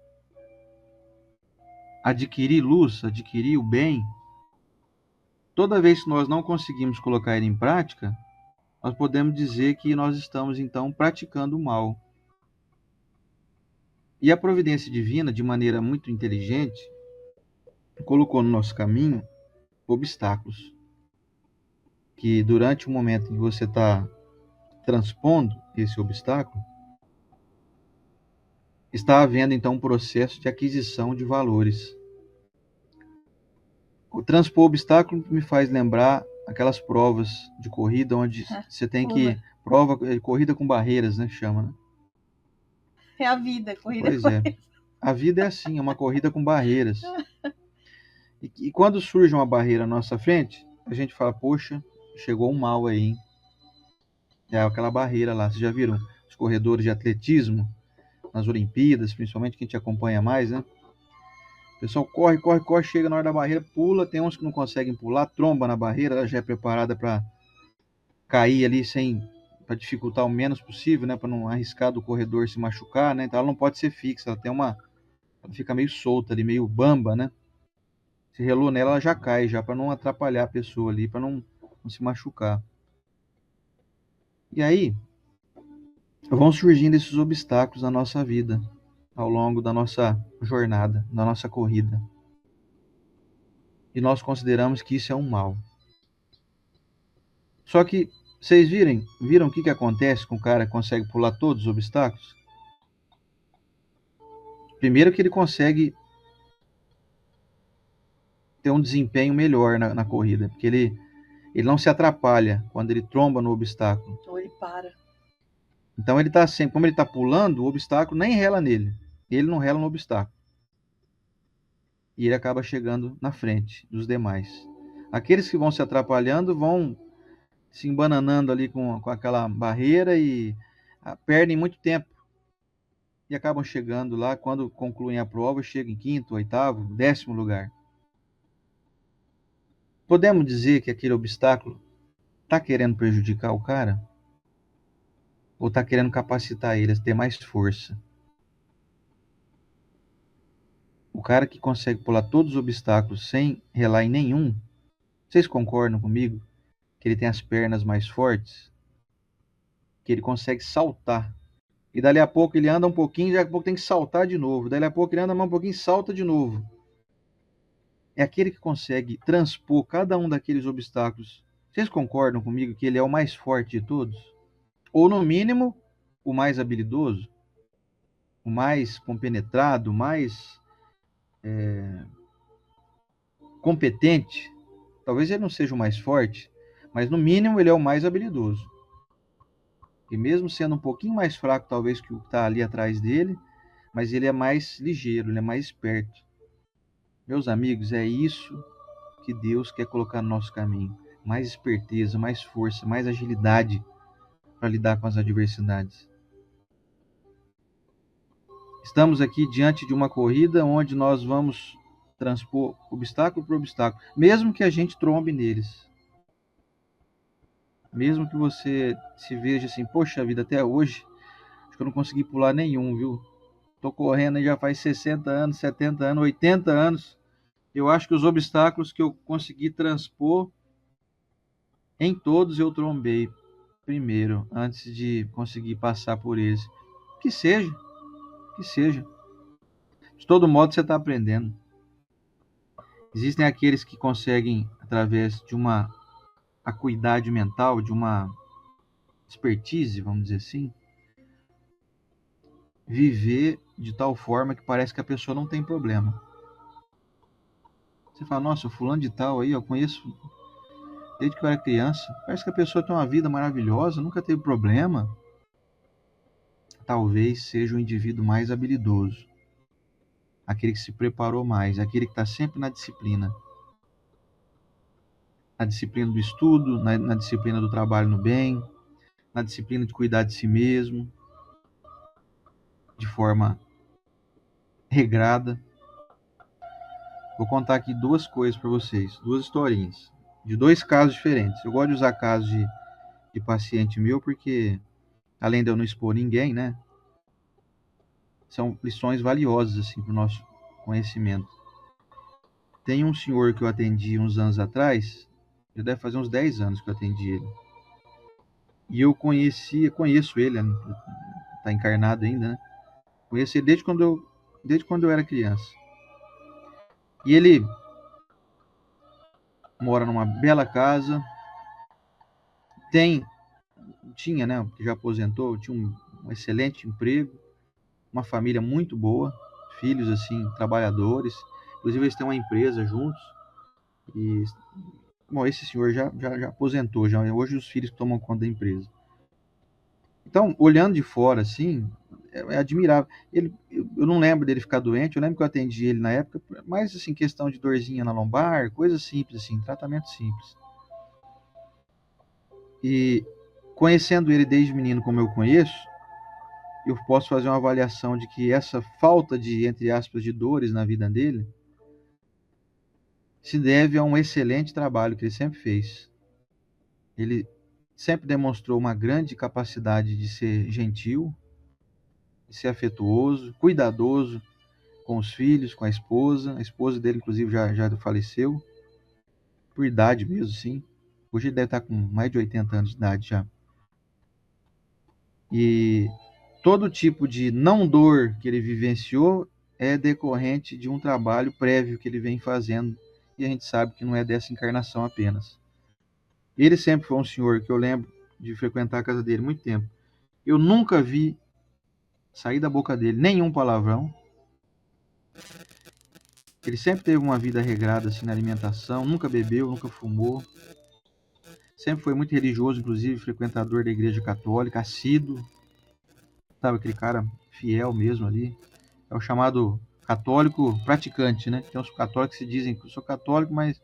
adquirir luz, adquirir o bem, toda vez que nós não conseguimos colocar ele em prática, nós podemos dizer que nós estamos então praticando o mal. E a providência divina, de maneira muito inteligente, colocou no nosso caminho obstáculos, que durante o momento em que você está transpondo esse obstáculo, está havendo então um processo de aquisição de valores. O transpor obstáculo me faz lembrar aquelas provas de corrida onde você tem que corrida com barreiras, né, chama, né? É a vida, corrida. Pois é. A vida é assim, é uma corrida com barreiras. E quando surge uma barreira na nossa frente, a gente fala, poxa, chegou um mal aí, hein? É aquela barreira lá. Vocês já viram os corredores de atletismo nas Olimpíadas, principalmente que a gente acompanha mais, né? O pessoal corre, chega na hora da barreira, pula, tem uns que não conseguem pular, tromba na barreira, ela já é preparada para cair ali para dificultar o menos possível, né, para não arriscar do corredor se machucar, né? Então ela não pode ser fixa, ela fica meio solta ali, meio bamba, né? Se relou nela, ela já cai, já para não atrapalhar a pessoa ali, para não se machucar. E aí vão surgindo esses obstáculos na nossa vida, ao longo da nossa jornada, da nossa corrida. E nós consideramos que isso é um mal. Só que vocês viram o que acontece com o cara que consegue pular todos os obstáculos? Primeiro que ele consegue ter um desempenho melhor na corrida, porque ele não se atrapalha quando ele tromba no obstáculo. Ou ele para. Então ele está sempre, como ele está pulando, o obstáculo nem rela nele. Ele não rela no obstáculo. E ele acaba chegando na frente dos demais. Aqueles que vão se atrapalhando vão se embananando ali com aquela barreira e perdem muito tempo. E acabam chegando lá, quando concluem a prova, chegam em quinto, oitavo, 10º lugar. Podemos dizer que aquele obstáculo está querendo prejudicar o cara? Ou está querendo capacitar ele a ter mais força? O cara que consegue pular todos os obstáculos sem relar em nenhum, vocês concordam comigo que ele tem as pernas mais fortes? Que ele consegue saltar. E dali a pouco ele anda um pouquinho, dali a pouco tem que saltar de novo. Dali a pouco ele anda mais um pouquinho e salta de novo. É aquele que consegue transpor cada um daqueles obstáculos. Vocês concordam comigo que ele é o mais forte de todos? Ou, no mínimo, o mais habilidoso? O mais compenetrado? O mais competente? Talvez ele não seja o mais forte, mas, no mínimo, ele é o mais habilidoso. E mesmo sendo um pouquinho mais fraco, talvez, que o que está ali atrás dele, mas ele é mais ligeiro, ele é mais esperto. Meus amigos, é isso que Deus quer colocar no nosso caminho. mais esperteza, mais força, mais agilidade para lidar com as adversidades. Estamos aqui diante de uma corrida onde nós vamos transpor obstáculo por obstáculo, mesmo que a gente trombe neles. Mesmo que você se veja assim, poxa vida, até hoje, acho que eu não consegui pular nenhum, viu? Tô correndo aí já faz 60 anos, 70 anos, 80 anos. Eu acho que os obstáculos que eu consegui transpor, em todos eu trombei primeiro, antes de conseguir passar por eles. Que seja, que seja. De todo modo, você está aprendendo. Existem aqueles que conseguem, através de uma acuidade mental, de uma expertise, vamos dizer assim, viver de tal forma que parece que a pessoa não tem problema. Você fala, nossa, o fulano de tal aí, eu conheço desde que eu era criança. Parece que a pessoa tem uma vida maravilhosa, nunca teve problema. Talvez seja o indivíduo mais habilidoso, aquele que se preparou mais, aquele que está sempre na disciplina. Na disciplina do estudo, na disciplina do trabalho no bem, na disciplina de cuidar de si mesmo, de forma regrada. Vou contar aqui duas coisas para vocês, duas historinhas, de dois casos diferentes. Eu gosto de usar casos de paciente meu porque, além de eu não expor ninguém, né, são lições valiosas assim, para o nosso conhecimento. Tem um senhor que eu atendi uns anos atrás, já deve fazer uns 10 anos que eu atendi ele. E eu conheço ele, está encarnado ainda, né? Conheço ele desde quando eu era criança. E ele mora numa bela casa, tinha, né, que já aposentou, tinha um excelente emprego, uma família muito boa, filhos assim, trabalhadores, inclusive eles têm uma empresa juntos. E bom, esse senhor já aposentou, já hoje os filhos tomam conta da empresa. Então, olhando de fora assim, é admirável. Eu não lembro dele ficar doente, eu lembro que eu atendi ele na época, mas assim, questão de dorzinha na lombar, coisa simples assim, tratamento simples. E conhecendo ele desde menino como eu conheço, eu posso fazer uma avaliação de que essa falta de, entre aspas, de dores na vida dele se deve a um excelente trabalho que ele sempre fez. Ele sempre demonstrou uma grande capacidade de ser gentil, de ser afetuoso, cuidadoso com os filhos, com a esposa. A esposa dele, inclusive, já faleceu, por idade mesmo, sim. Hoje ele deve estar com mais de 80 anos de idade já. E todo tipo de não dor que ele vivenciou é decorrente de um trabalho prévio que ele vem fazendo, e a gente sabe que não é dessa encarnação apenas. Ele sempre foi um senhor que eu lembro de frequentar a casa dele muito tempo. Eu nunca vi sair da boca dele nenhum palavrão. Ele sempre teve uma vida regrada assim na alimentação, nunca bebeu, nunca fumou. Sempre foi muito religioso, inclusive frequentador da igreja católica, assíduo. Sabe, aquele cara fiel mesmo ali. É o chamado católico praticante, né? Tem uns católicos que se dizem que eu sou católico, mas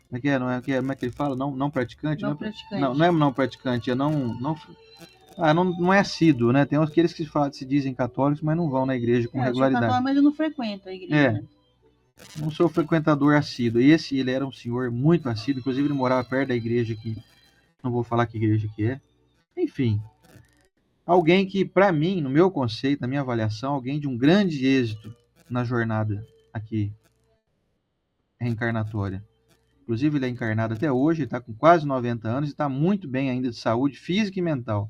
como é que é? Não é, como é que ele fala? Não praticante? Não Não, praticante. não é não praticante, é não é assíduo, né? Tem aqueles que se dizem católicos, mas não vão na igreja com regularidade. Eu sou católico, mas eu não frequento a igreja. Não sou frequentador assíduo. Ele era um senhor muito assíduo, inclusive ele morava perto da igreja aqui. Não vou falar que igreja que é. Enfim, alguém que, para mim, no meu conceito, na minha avaliação, alguém de um grande êxito na jornada aqui reencarnatória. Inclusive, ele é encarnado até hoje, ele está com quase 90 anos e está muito bem ainda de saúde física e mental.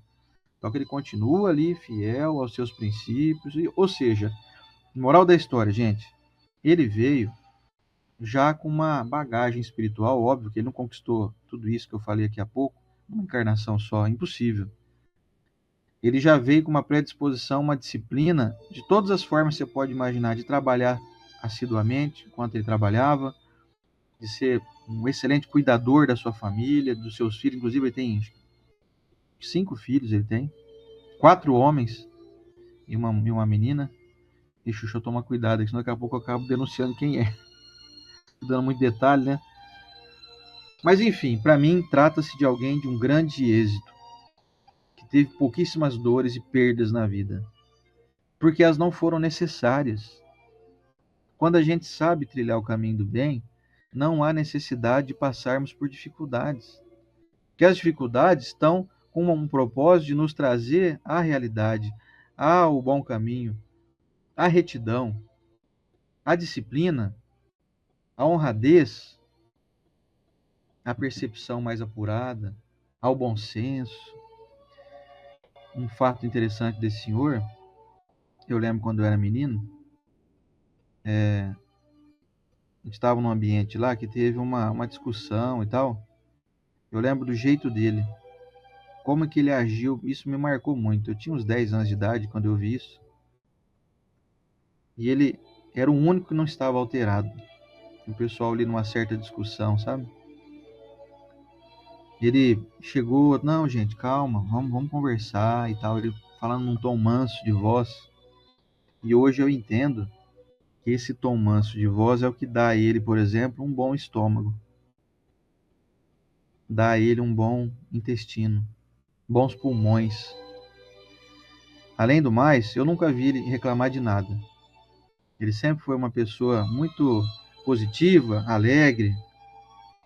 Só que ele continua ali fiel aos seus princípios. Ou seja, moral da história, gente, ele veio já com uma bagagem espiritual, óbvio que ele não conquistou tudo isso que eu falei aqui há pouco, uma encarnação só, impossível. Ele já veio com uma predisposição, uma disciplina, de todas as formas que você pode imaginar, de trabalhar assiduamente, enquanto ele trabalhava, de ser um excelente cuidador da sua família, dos seus filhos, inclusive ele tem 5 filhos, ele tem 4 homens e uma menina. E Xuxa, toma cuidado, senão daqui a pouco eu acabo denunciando quem é. Tô dando muito detalhe, né? Mas enfim, para mim trata-se de alguém de um grande êxito, que teve pouquíssimas dores e perdas na vida, porque elas não foram necessárias. Quando a gente sabe trilhar o caminho do bem, não há necessidade de passarmos por dificuldades, que as dificuldades estão com um propósito de nos trazer à realidade, ao bom caminho, à retidão, à disciplina, à honradez, à percepção mais apurada, ao bom senso. Um fato interessante desse senhor, eu lembro quando eu era menino, a gente estava num ambiente lá que teve uma discussão e tal. Eu lembro do jeito dele, como que ele agiu, isso me marcou muito. Eu tinha uns 10 anos de idade quando eu vi isso, e ele era o único que não estava alterado. O pessoal ali numa certa discussão, sabe? Ele chegou, não, gente, calma, vamos conversar e tal. Ele falando num tom manso de voz. E hoje eu entendo que esse tom manso de voz é o que dá a ele, por exemplo, um bom estômago, dá a ele um bom intestino, bons pulmões. Além do mais, eu nunca vi ele reclamar de nada. Ele sempre foi uma pessoa muito positiva, alegre.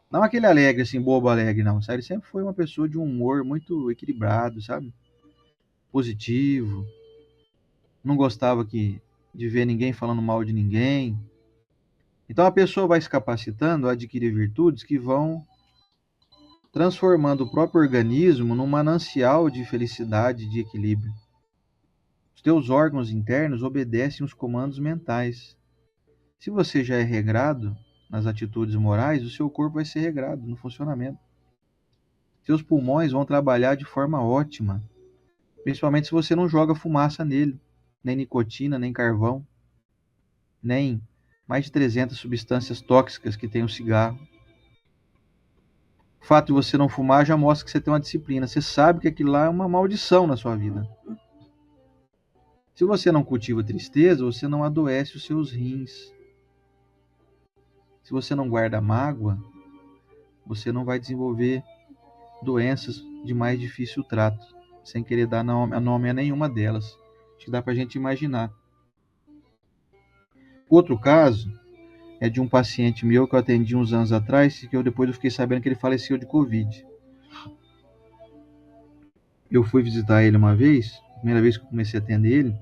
Não aquele alegre assim, bobo alegre, não, sabe? Ele sempre foi uma pessoa de um humor muito equilibrado, sabe? Positivo. Não gostava de ver ninguém falando mal de ninguém. Então a pessoa vai se capacitando a adquirir virtudes que vão transformando o próprio organismo num manancial de felicidade e de equilíbrio. Os teus órgãos internos obedecem os comandos mentais. Se você já é regrado nas atitudes morais, o seu corpo vai ser regrado no funcionamento. Seus pulmões vão trabalhar de forma ótima, principalmente se você não joga fumaça nele, nem nicotina, nem carvão, nem mais de 300 substâncias tóxicas que tem o cigarro. O fato de você não fumar já mostra que você tem uma disciplina. Você sabe que aquilo lá é uma maldição na sua vida. Se você não cultiva tristeza, você não adoece os seus rins. Se você não guarda mágoa, você não vai desenvolver doenças de mais difícil trato, sem querer dar nome a nenhuma delas. Acho que dá para a gente imaginar. Outro caso é de um paciente meu que eu atendi uns anos atrás, que depois eu fiquei sabendo que ele faleceu de Covid. Eu fui visitar ele uma vez, primeira vez que eu comecei a atender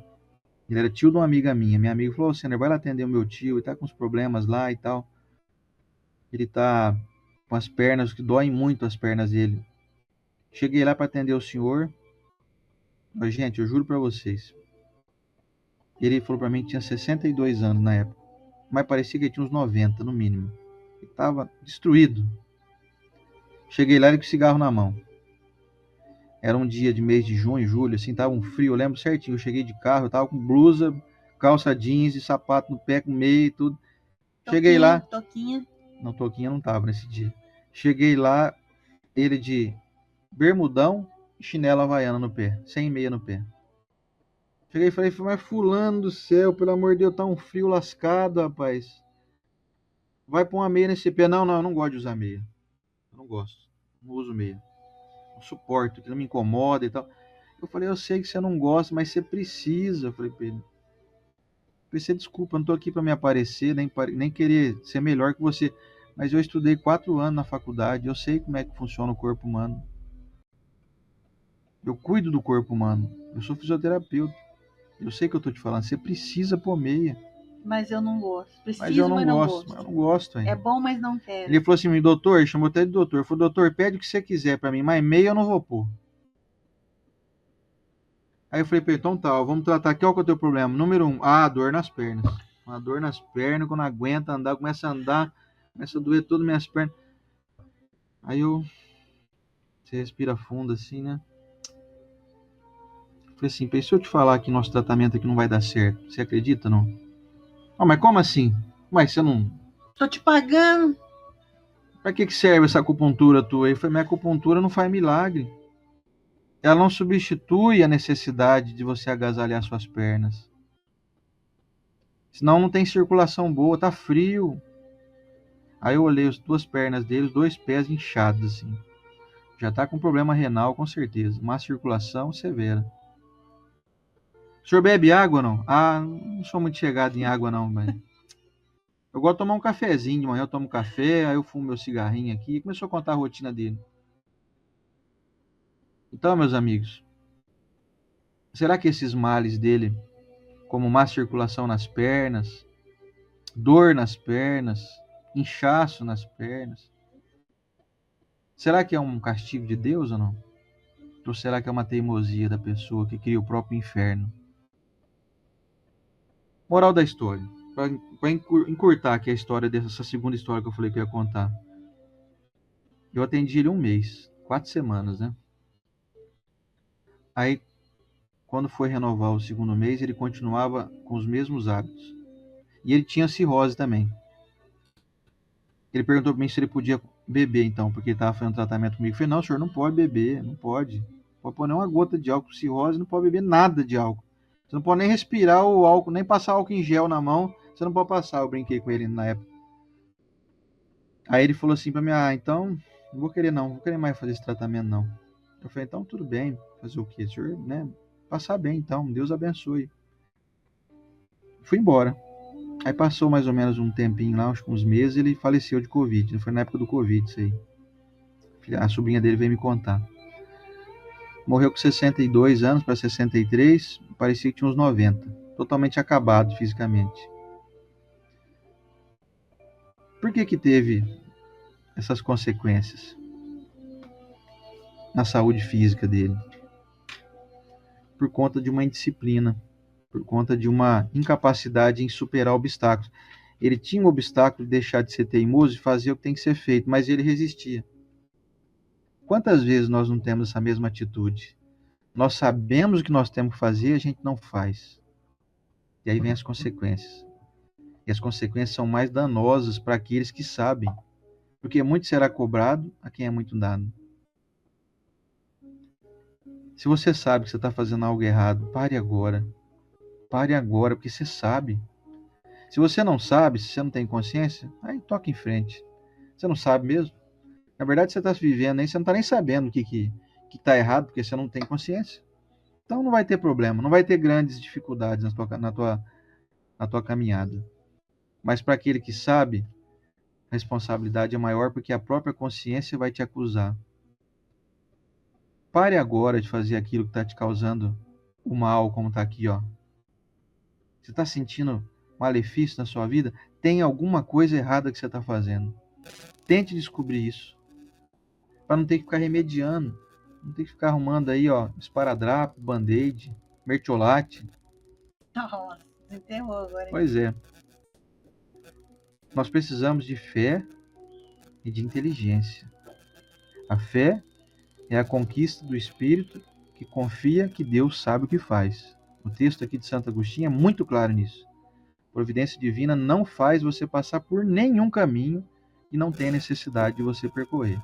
ele era tio de uma amiga minha. Minha amiga falou, Sandra, vai lá atender o meu tio, ele tá com uns problemas lá e tal. Ele tá com as pernas, que doem muito as pernas dele. Cheguei lá para atender o senhor. Mas, gente, eu juro para vocês. Ele falou para mim que tinha 62 anos na época. Mas parecia que ele tinha uns 90, no mínimo. Ele tava destruído. Cheguei lá, ele com cigarro na mão. Era um dia de mês de junho, julho, assim, tava um frio, eu lembro certinho. Eu cheguei de carro, eu tava com blusa, calça jeans e sapato no pé, com meia e tudo. Cheguei lá. Toquinha. Não, toquinha não tava nesse dia. Cheguei lá, ele de bermudão e chinela havaiana no pé, sem meia no pé. Cheguei e falei, mas fulano do céu, pelo amor de Deus, tá um frio lascado, rapaz. Vai pôr uma meia nesse pé. Não, eu não gosto de usar meia. Eu não gosto. Não uso meia. Não suporto, que não me incomoda e tal. Eu falei, eu sei que você não gosta, mas você precisa. Eu falei pra ele. Você desculpa, eu não tô aqui para me aparecer, nem querer ser melhor que você. Mas eu estudei 4 anos na faculdade, eu sei como é que funciona o corpo humano. Eu cuido do corpo humano. Eu sou fisioterapeuta. Eu sei que eu tô te falando, você precisa pôr meia. Mas eu não gosto. Preciso, mas eu não mas gosto. Mas eu não gosto ainda. É bom, mas não quero. Ele falou assim, doutor, ele chamou até de doutor. Ele falou, doutor, pede o que você quiser para mim, mas meia eu não vou pôr. Aí eu falei pra ele, então tá, vamos tratar aqui, qual que é o teu problema? Número 1, dor nas pernas. Uma dor nas pernas, quando aguenta andar, começa a andar, começa a doer todas as minhas pernas. Aí você respira fundo assim, né? Falei assim, se eu te falar que nosso tratamento aqui não vai dar certo, você acredita, não? Mas como assim? Mas você não... Tô te pagando. Pra que serve essa acupuntura tua? Aí eu falei, minha acupuntura não faz milagre. Ela não substitui a necessidade de você agasalhar suas pernas. Senão não tem circulação boa, tá frio. Aí eu olhei as duas pernas dele, os dois pés inchados, assim. Já tá com problema renal, com certeza. Má circulação severa. O senhor bebe água ou não? Ah, não sou muito chegado em água, não, velho. Eu gosto de tomar um cafezinho de manhã, eu tomo café, aí eu fumo meu cigarrinho aqui. Começou a contar a rotina dele. Então, meus amigos, será que esses males dele, como má circulação nas pernas, dor nas pernas, inchaço nas pernas, será que é um castigo de Deus ou não? Ou será que é uma teimosia da pessoa que cria o próprio inferno? Moral da história. Para encurtar aqui a história dessa segunda história que eu falei que eu ia contar. Eu atendi ele um mês, 4 semanas, né? Aí, quando foi renovar o segundo mês, ele continuava com os mesmos hábitos. E ele tinha cirrose também. Ele perguntou para mim se ele podia beber, então, porque ele estava fazendo tratamento comigo. Eu falei, não, senhor, não pode beber, não pode. Não pode pôr nem uma gota de álcool. Cirrose, não pode beber nada de álcool. Você não pode nem respirar o álcool, nem passar álcool em gel na mão. Você não pode passar. Eu brinquei com ele na época. Aí ele falou assim para mim, então, não vou querer não, não vou querer mais fazer esse tratamento não. Eu falei, então tudo bem, fazer o quê? O senhor, né, passar bem então, Deus abençoe. Fui embora. Aí passou mais ou menos um tempinho lá, acho que uns meses, ele faleceu de Covid. Foi na época do Covid isso aí. A sobrinha dele veio me contar. Morreu com 62 anos para 63, parecia que tinha uns 90. Totalmente acabado fisicamente. Por que que teve essas consequências na saúde física dele? Por conta de uma indisciplina, por conta de uma incapacidade em superar obstáculos. Ele tinha um obstáculo de deixar de ser teimoso e fazer o que tem que ser feito, mas ele resistia. Quantas vezes nós não temos essa mesma atitude? Nós sabemos o que nós temos que fazer e a gente não faz. E aí vem as consequências. E as consequências são mais danosas para aqueles que sabem, porque muito será cobrado a quem é muito dado. Se você sabe que você está fazendo algo errado, pare agora. Pare agora, porque você sabe. Se você não sabe, se você não tem consciência, aí toca em frente. Você não sabe mesmo? Na verdade, você está vivendo aí, você não está nem sabendo o que está errado, porque você não tem consciência. Então não vai ter problema, não vai ter grandes dificuldades na tua caminhada. Mas para aquele que sabe, a responsabilidade é maior porque a própria consciência vai te acusar. Pare agora de fazer aquilo que está te causando o mal, como está aqui, ó. Você está sentindo malefício na sua vida? Tem alguma coisa errada que você está fazendo. Tente descobrir isso. Para não ter que ficar remediando. Não ter que ficar arrumando aí, ó, esparadrapo, band-aid, mertiolate. Nossa, enterrou agora. Pois é. Nós precisamos de fé e de inteligência. A fé é a conquista do espírito que confia que Deus sabe o que faz. O texto aqui de Santo Agostinho é muito claro nisso. Providência divina não faz você passar por nenhum caminho que não tenha necessidade de você percorrer.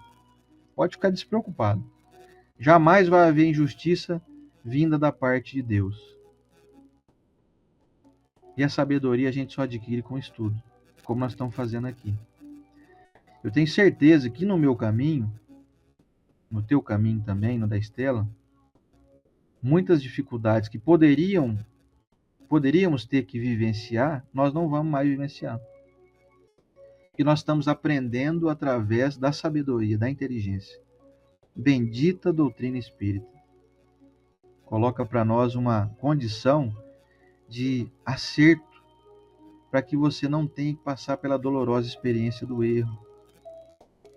Pode ficar despreocupado. Jamais vai haver injustiça vinda da parte de Deus. E a sabedoria a gente só adquire com estudo, como nós estamos fazendo aqui. Eu tenho certeza que no meu caminho, no teu caminho também, no da Estela, muitas dificuldades que poderíamos ter que vivenciar, nós não vamos mais vivenciar. E nós estamos aprendendo através da sabedoria, da inteligência. Bendita doutrina espírita. Coloca para nós uma condição de acerto para que você não tenha que passar pela dolorosa experiência do erro,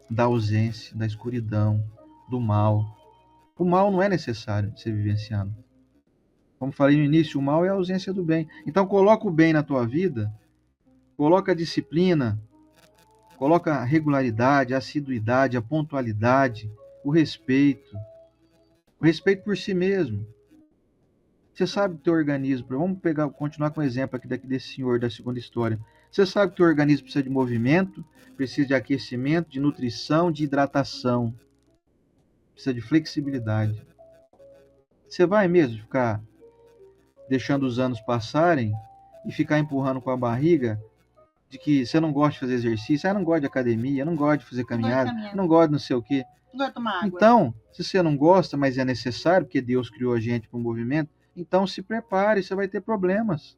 da ausência, da escuridão, do mal. O mal não é necessário de ser vivenciado. Como falei no início, o mal é a ausência do bem. Então coloca o bem na tua vida, coloca a disciplina, coloca a regularidade, a assiduidade, a pontualidade, o respeito por si mesmo. Você sabe que o teu organismo, vamos continuar com o exemplo aqui desse senhor da segunda história. Você sabe que o teu organismo precisa de movimento, precisa de aquecimento, de nutrição, de hidratação. Precisa de flexibilidade. Você vai mesmo ficar deixando os anos passarem e ficar empurrando com a barriga, de que você não gosta de fazer exercício, não gosta de academia, não gosta de fazer caminhada, não gosta de não sei o quê. Não gosto de tomar água. Então, se você não gosta, mas é necessário, porque Deus criou a gente para um movimento, então se prepare, você vai ter problemas.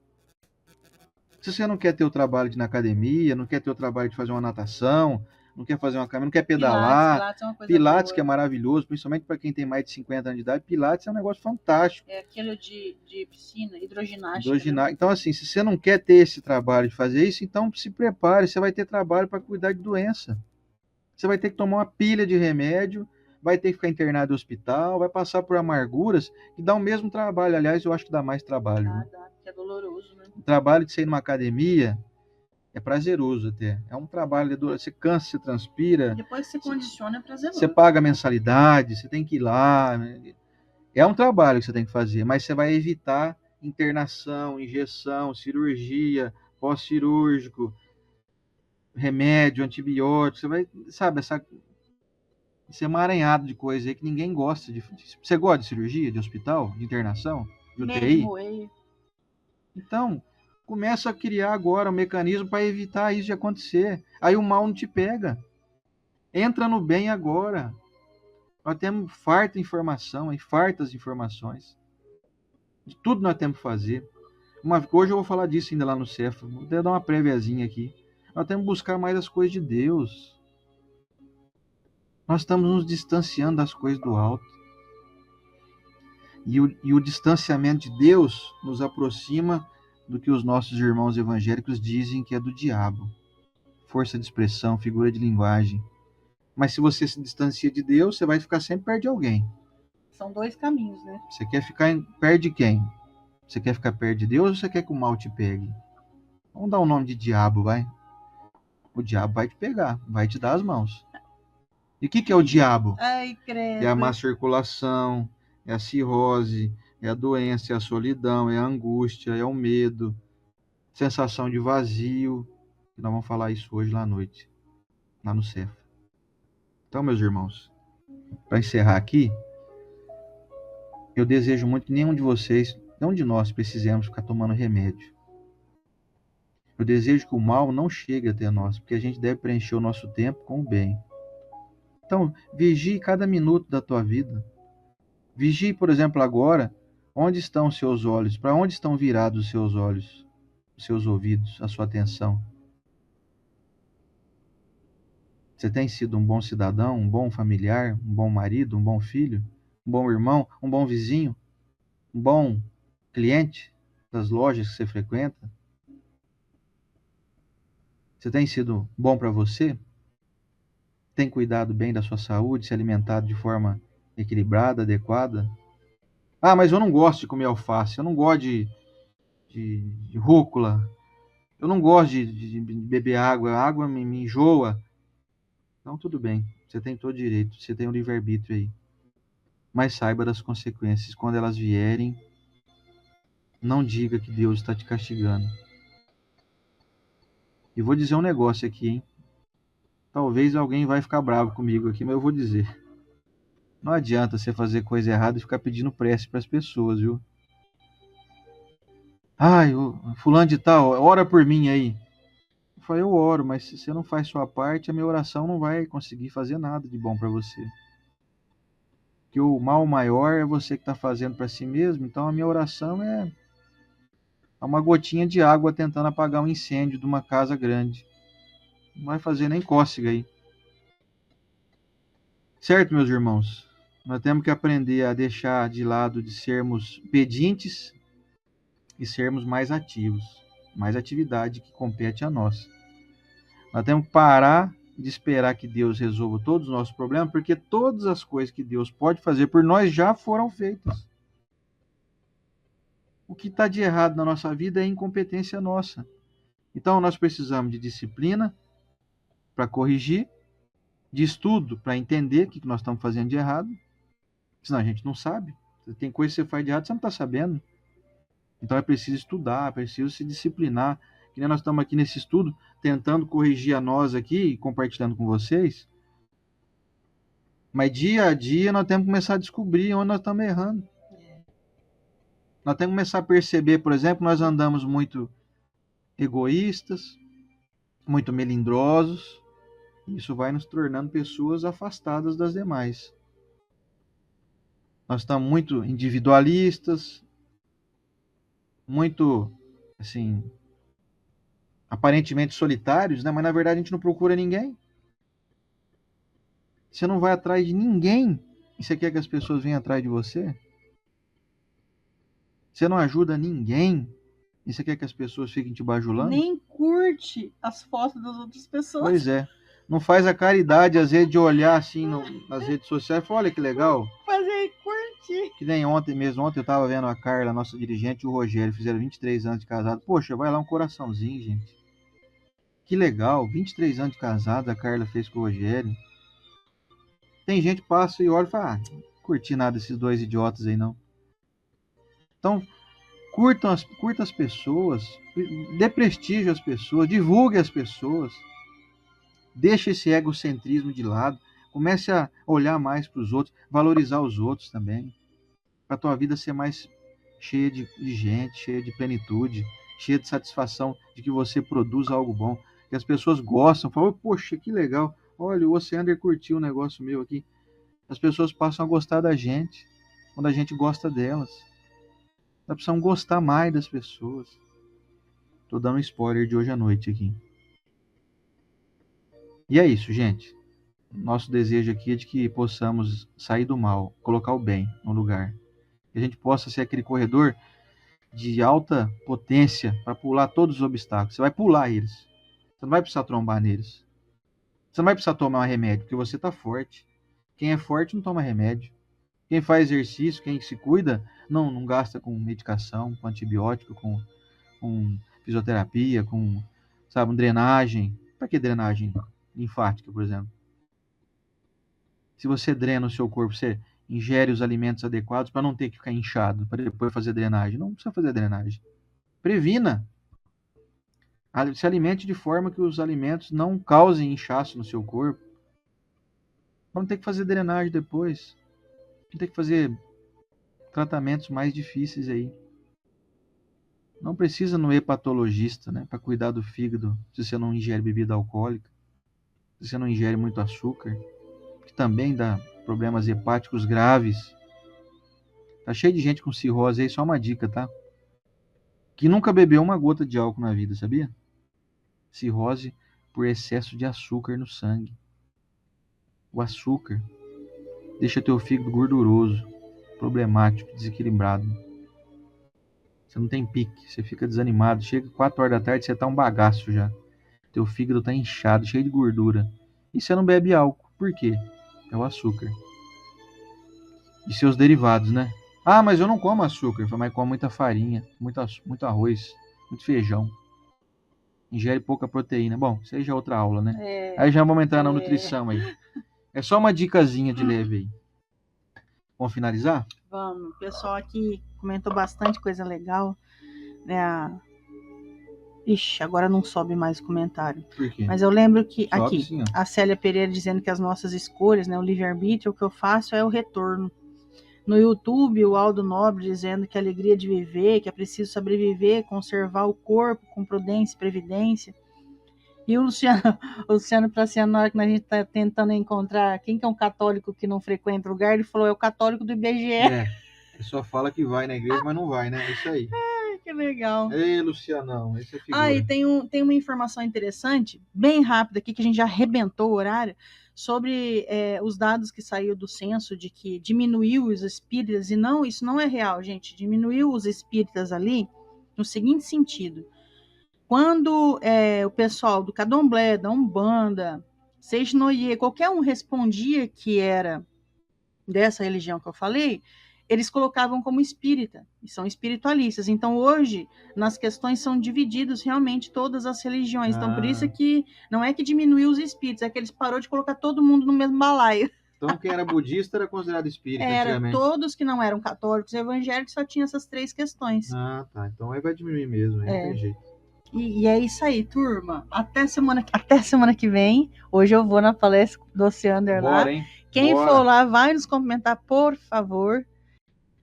Se você não quer ter o trabalho de ir na academia, não quer ter o trabalho de fazer uma natação, não quer fazer uma caminhada, não quer pedalar, Pilates é uma coisa Pilates boa. que é maravilhoso, principalmente para quem tem mais de 50 anos de idade, Pilates é um negócio fantástico. É aquele de piscina, hidroginástica. Hidroginástica. Então, assim, se você não quer ter esse trabalho de fazer isso, então se prepare, você vai ter trabalho para cuidar de doença. Você vai ter que tomar uma pilha de remédio, vai ter que ficar internado no hospital, vai passar por amarguras que dá o mesmo trabalho. Aliás, eu acho que dá mais trabalho. Ah, Né? dá, porque é doloroso, né? O trabalho de você ir numa academia é prazeroso até. É um trabalho, você cansa, você transpira. Depois que você condiciona, é prazeroso. Você paga mensalidade, você tem que ir lá. É um trabalho que você tem que fazer, mas você vai evitar internação, injeção, cirurgia, pós-cirúrgico, remédio, antibiótico. Você vai, sabe, esse emaranhado de coisa aí que ninguém gosta de. Você gosta de cirurgia, de hospital, de internação, de UTI? Então, começa a criar agora um mecanismo para evitar isso de acontecer. Aí o mal não te pega. Entra no bem agora. Nós temos farta informação, fartas informações. De tudo nós temos que fazer. Hoje eu vou falar disso ainda lá no Cefa. Vou até dar uma préviazinha aqui. Nós temos que buscar mais as coisas de Deus. Nós estamos nos distanciando das coisas do alto. E o distanciamento de Deus nos aproxima do que os nossos irmãos evangélicos dizem que é do diabo. Força de expressão, figura de linguagem. Mas se você se distancia de Deus, você vai ficar sempre perto de alguém. São dois caminhos, né? Você quer ficar perto de quem? Você quer ficar perto de Deus ou você quer que o mal te pegue? Vamos dar o nome de diabo, vai? O diabo vai te pegar, vai te dar as mãos. E o que é o diabo? Ai, credo. É a má circulação, é a cirrose, é a doença, é a solidão, é a angústia, é o medo, sensação de vazio. Nós vamos falar isso hoje lá à noite, lá no Cefa. Então, meus irmãos, para encerrar aqui, eu desejo muito que nenhum de vocês, nenhum de nós precisemos ficar tomando remédio. Eu desejo que o mal não chegue até nós, porque a gente deve preencher o nosso tempo com o bem. Então, vigie cada minuto da tua vida. Vigie, por exemplo, agora, onde estão os seus olhos? Para onde estão virados os seus olhos, os seus ouvidos, a sua atenção? Você tem sido um bom cidadão, um bom familiar, um bom marido, um bom filho, um bom irmão, um bom vizinho, um bom cliente das lojas que você frequenta? Você tem sido bom para você? Tem cuidado bem da sua saúde, se alimentado de forma equilibrada, adequada? Ah, mas eu não gosto de comer alface, eu não gosto de rúcula, eu não gosto de beber água, a água me enjoa. Então tudo bem, você tem todo direito, você tem o livre-arbítrio aí. Mas saiba das consequências, quando elas vierem, não diga que Deus está te castigando. E vou dizer um negócio aqui, hein? Talvez alguém vai ficar bravo comigo aqui, mas eu vou dizer. Não adianta você fazer coisa errada e ficar pedindo prece para as pessoas, viu? Ai, fulano de tal, ora por mim aí. Eu falei, eu oro, mas se você não faz sua parte, a minha oração não vai conseguir fazer nada de bom para você. Porque o mal maior é você que está fazendo para si mesmo, então a minha oração é uma gotinha de água tentando apagar um incêndio de uma casa grande. Não vai fazer nem cócega aí. Certo, meus irmãos? Nós temos que aprender a deixar de lado de sermos pedintes e sermos mais ativos. Mais atividade que compete a nós. Nós temos que parar de esperar que Deus resolva todos os nossos problemas, porque todas as coisas que Deus pode fazer por nós já foram feitas. O que está de errado na nossa vida é incompetência nossa. Então nós precisamos de disciplina para corrigir, de estudo para entender o que nós estamos fazendo de errado, senão a gente não sabe. Tem coisa que você faz de errado, você não está sabendo. Então é preciso estudar, é preciso se disciplinar. Que nem nós estamos aqui nesse estudo, tentando corrigir a nós aqui e compartilhando com vocês. Mas dia a dia nós temos que começar a descobrir onde nós estamos errando. Nós temos que começar a perceber, por exemplo, nós andamos muito egoístas, muito melindrosos. Isso vai nos tornando pessoas afastadas das demais. Nós estamos muito individualistas, muito, assim, aparentemente solitários, né? Mas na verdade a gente não procura ninguém. Você não vai atrás de ninguém e você quer que as pessoas venham atrás de você? Você não ajuda ninguém e você quer que as pessoas fiquem te bajulando? Nem curte as fotos das outras pessoas. Pois é. Não faz a caridade, às vezes, de olhar assim nas redes sociais e falar, olha que legal. Fazer curte. Que nem ontem mesmo. Ontem eu tava vendo a Carla, nossa dirigente, e o Rogério, fizeram 23 anos de casado. Poxa, vai lá um coraçãozinho, gente. Que legal. 23 anos de casado a Carla fez com o Rogério. Tem gente que passa e olha e fala, curti nada desses dois idiotas aí, não. Então, curta as pessoas, dê prestígio às pessoas, divulgue as pessoas. Deixa esse egocentrismo de lado. Comece a olhar mais para os outros, valorizar os outros também. Para a tua vida ser mais cheia de gente, cheia de plenitude, cheia de satisfação de que você produz algo bom. Que as pessoas gostam, falam, poxa, que legal. Olha, o Oceander curtiu um negócio meu aqui. As pessoas passam a gostar da gente, quando a gente gosta delas. Nós precisamos gostar mais das pessoas. Estou dando um spoiler de hoje à noite aqui. E é isso, gente. Nosso desejo aqui é de que possamos sair do mal, colocar o bem no lugar. Que a gente possa ser aquele corredor de alta potência para pular todos os obstáculos. Você vai pular eles. Você não vai precisar trombar neles. Você não vai precisar tomar remédio, porque você está forte. Quem é forte não toma remédio. Quem faz exercício, quem se cuida, não gasta com medicação, com antibiótico, com fisioterapia, com, sabe, drenagem. Para que drenagem linfática, por exemplo? Se você drena o seu corpo, você ingere os alimentos adequados para não ter que ficar inchado, para depois fazer drenagem. Não precisa fazer drenagem. Previna. Se alimente de forma que os alimentos não causem inchaço no seu corpo. Para não ter que fazer drenagem depois. Não ter que fazer tratamentos mais difíceis aí. Não precisa no hepatologista, né, para cuidar do fígado, se você não ingere bebida alcoólica, se você não ingere muito açúcar, que também dá problemas hepáticos graves. Tá cheio de gente com cirrose aí, só uma dica, tá? Que nunca bebeu uma gota de álcool na vida, sabia? Cirrose por excesso de açúcar no sangue. O açúcar deixa teu fígado gorduroso, problemático, desequilibrado. Você não tem pique, você fica desanimado. Chega 4 horas da tarde, você tá um bagaço já. Teu fígado tá inchado, cheio de gordura. E você não bebe álcool. Por quê? É o açúcar. E seus derivados, né? Ah, mas eu não como açúcar. Mas como muita farinha, muito arroz, muito feijão. Ingere pouca proteína. Bom, isso aí já é outra aula, né? Aí já vamos entrar na nutrição aí. É só uma dicasinha de leve aí. Vamos finalizar? Vamos. O pessoal aqui comentou bastante coisa legal. Né? Ixi, agora não sobe mais o comentário. Por quê? Mas eu lembro que Sobe aqui, sim, ó. a Célia Pereira dizendo que as nossas escolhas, né, o livre-arbítrio, o que eu faço é o retorno. No YouTube, o Aldo Nobre dizendo que a alegria de viver, que é preciso sobreviver, conservar o corpo com prudência e previdência. E o Luciano Praciano, na hora que a gente está tentando encontrar quem que é um católico que não frequenta o lugar, ele falou, é o católico do IBGE. É, ele só fala que vai na igreja, mas não vai, né? É isso aí. Que legal. Ei, Lucianão, esse é figura. Ah, e tem uma informação interessante, bem rápida aqui, que a gente já arrebentou o horário, sobre os dados que saiu do censo de que diminuiu os espíritas, e não, isso não é real, gente, diminuiu os espíritas ali no seguinte sentido. Quando o pessoal do Candomblé, da Umbanda, Seis-Noye, qualquer um respondia que era dessa religião que eu falei, eles colocavam como espírita, e são espiritualistas. Então, hoje, nas questões são divididos realmente todas as religiões. Então, por isso que não é que diminuiu os espíritos, é que eles parou de colocar todo mundo no mesmo balaio. Então, quem era budista era considerado espírita antigamente. Todos que não eram católicos e evangélicos só tinham essas 3 questões. Ah, tá. Então aí vai diminuir mesmo, aí não tem jeito. E é isso aí, turma. Até semana que vem. Hoje eu vou na palestra do Oceander lá. Bora, hein? Quem Bora. for lá, vai nos comentar, por favor.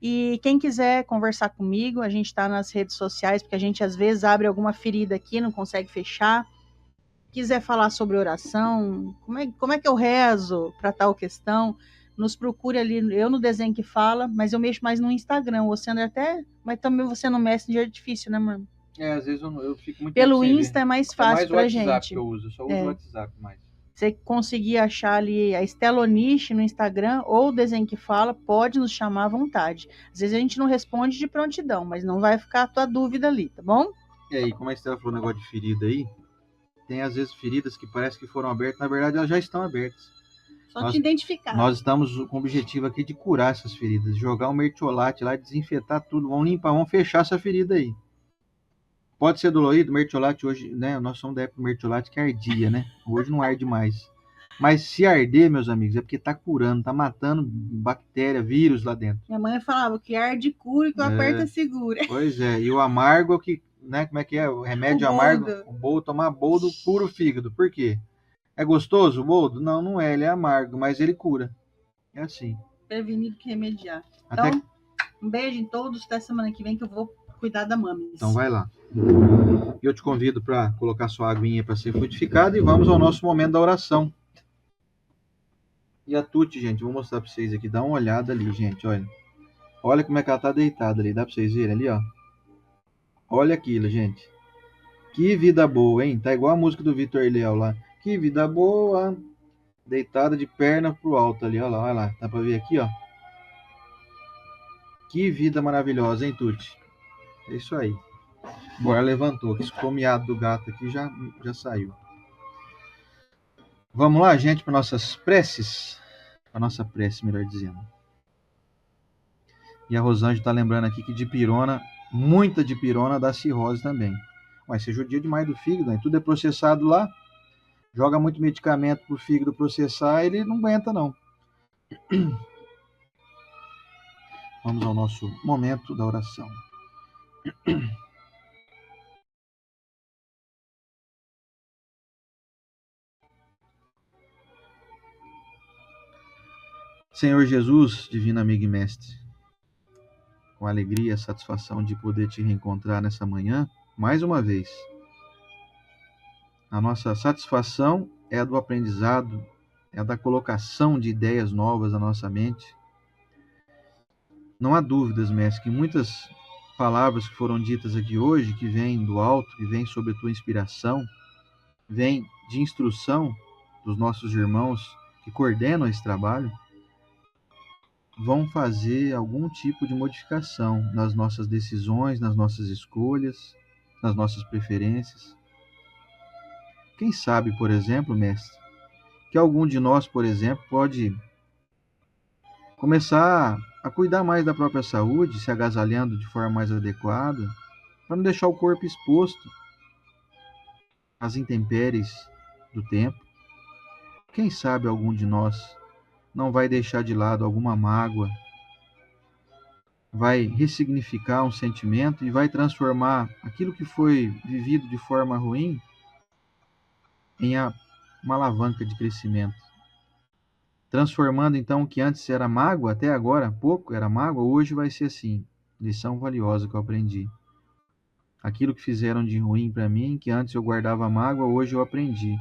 E quem quiser conversar comigo, a gente está nas redes sociais, porque a gente às vezes abre alguma ferida aqui, não consegue fechar. quiser falar sobre oração, como é que eu rezo para tal questão, nos procure ali, eu no Desenho que Fala, mas eu mexo mais no Instagram, você anda até, mas também você no Messenger é difícil, né, mano? Às vezes eu fico muito tempo Pelo sem ver. Insta é mais É fácil mais o pra WhatsApp gente. que eu uso, eu só uso o WhatsApp mais. Você conseguir achar ali a Esteloniche no Instagram ou o Desenho que Fala, pode nos chamar à vontade. Às vezes a gente não responde de prontidão, mas não vai ficar a tua dúvida ali, tá bom? E aí, como a Estela falou negócio de ferida aí, tem às vezes feridas que parece que foram abertas, na verdade elas já estão abertas. Só te identificar. Nós estamos com o objetivo aqui de curar essas feridas, jogar um mertiolate lá, desinfetar tudo, vamos limpar, vamos fechar essa ferida aí. Pode ser dolorido, mertiolate hoje, né? Nós somos da época do mertiolate que ardia, né? Hoje não arde mais. Mas se arder, meus amigos, é porque tá curando, tá matando bactéria, vírus lá dentro. Minha mãe falava que arde cura e que o aperta segura. Pois é, e o amargo que, né, como é que é? O remédio O amargo, boldo. o boldo, tomar boldo cura o fígado. Por quê? É gostoso o boldo? Não, não é, ele é amargo, mas ele cura. É assim. Prevenir que remediar. Até... Então, um beijo em todos, até semana que vem que eu vou cuidar da Mamis. Então vai lá. E eu te convido para colocar sua aguinha para ser frutificada e vamos ao nosso momento da oração. E a Tuti, gente, vou mostrar para vocês aqui, dá uma olhada ali, gente, olha. Olha como é que ela tá deitada ali, dá para vocês verem ali, ó. Olha aquilo, gente. Que vida boa, hein? Tá igual a música do Vitor Leal lá. Que vida boa. Deitada de perna pro alto ali, olha lá. Dá para ver aqui, ó. Que vida maravilhosa, hein, Tuti? É isso aí. Agora levantou, que esse miado do gato aqui já saiu. Vamos lá, gente, para nossas preces. A nossa prece, melhor dizendo. E a Rosângela está lembrando aqui que dipirona, muita dipirona dá cirrose também. Mas você judia demais do fígado, né? Tudo é processado lá. Joga muito medicamento pro fígado processar, ele não aguenta, não. Vamos ao nosso momento da oração. Senhor Jesus, divino amigo e mestre, com alegria e a satisfação de poder te reencontrar nessa manhã, mais uma vez. A nossa satisfação é a do aprendizado, é a da colocação de ideias novas na nossa mente. Não há dúvidas, mestre, que muitas palavras que foram ditas aqui hoje, que vêm do alto, que vêm sob a tua inspiração, vêm de instrução dos nossos irmãos que coordenam esse trabalho, vão fazer algum tipo de modificação nas nossas decisões, nas nossas escolhas, nas nossas preferências. Quem sabe, por exemplo, mestre, que algum de nós, por exemplo, pode começar a cuidar mais da própria saúde, se agasalhando de forma mais adequada, para não deixar o corpo exposto às intempéries do tempo. Quem sabe algum de nós não vai deixar de lado alguma mágoa, vai ressignificar um sentimento e vai transformar aquilo que foi vivido de forma ruim em uma alavanca de crescimento. Transformando então o que antes era mágoa, até agora pouco era mágoa, hoje vai ser assim, lição valiosa que eu aprendi. Aquilo que fizeram de ruim para mim, que antes eu guardava mágoa, hoje eu aprendi.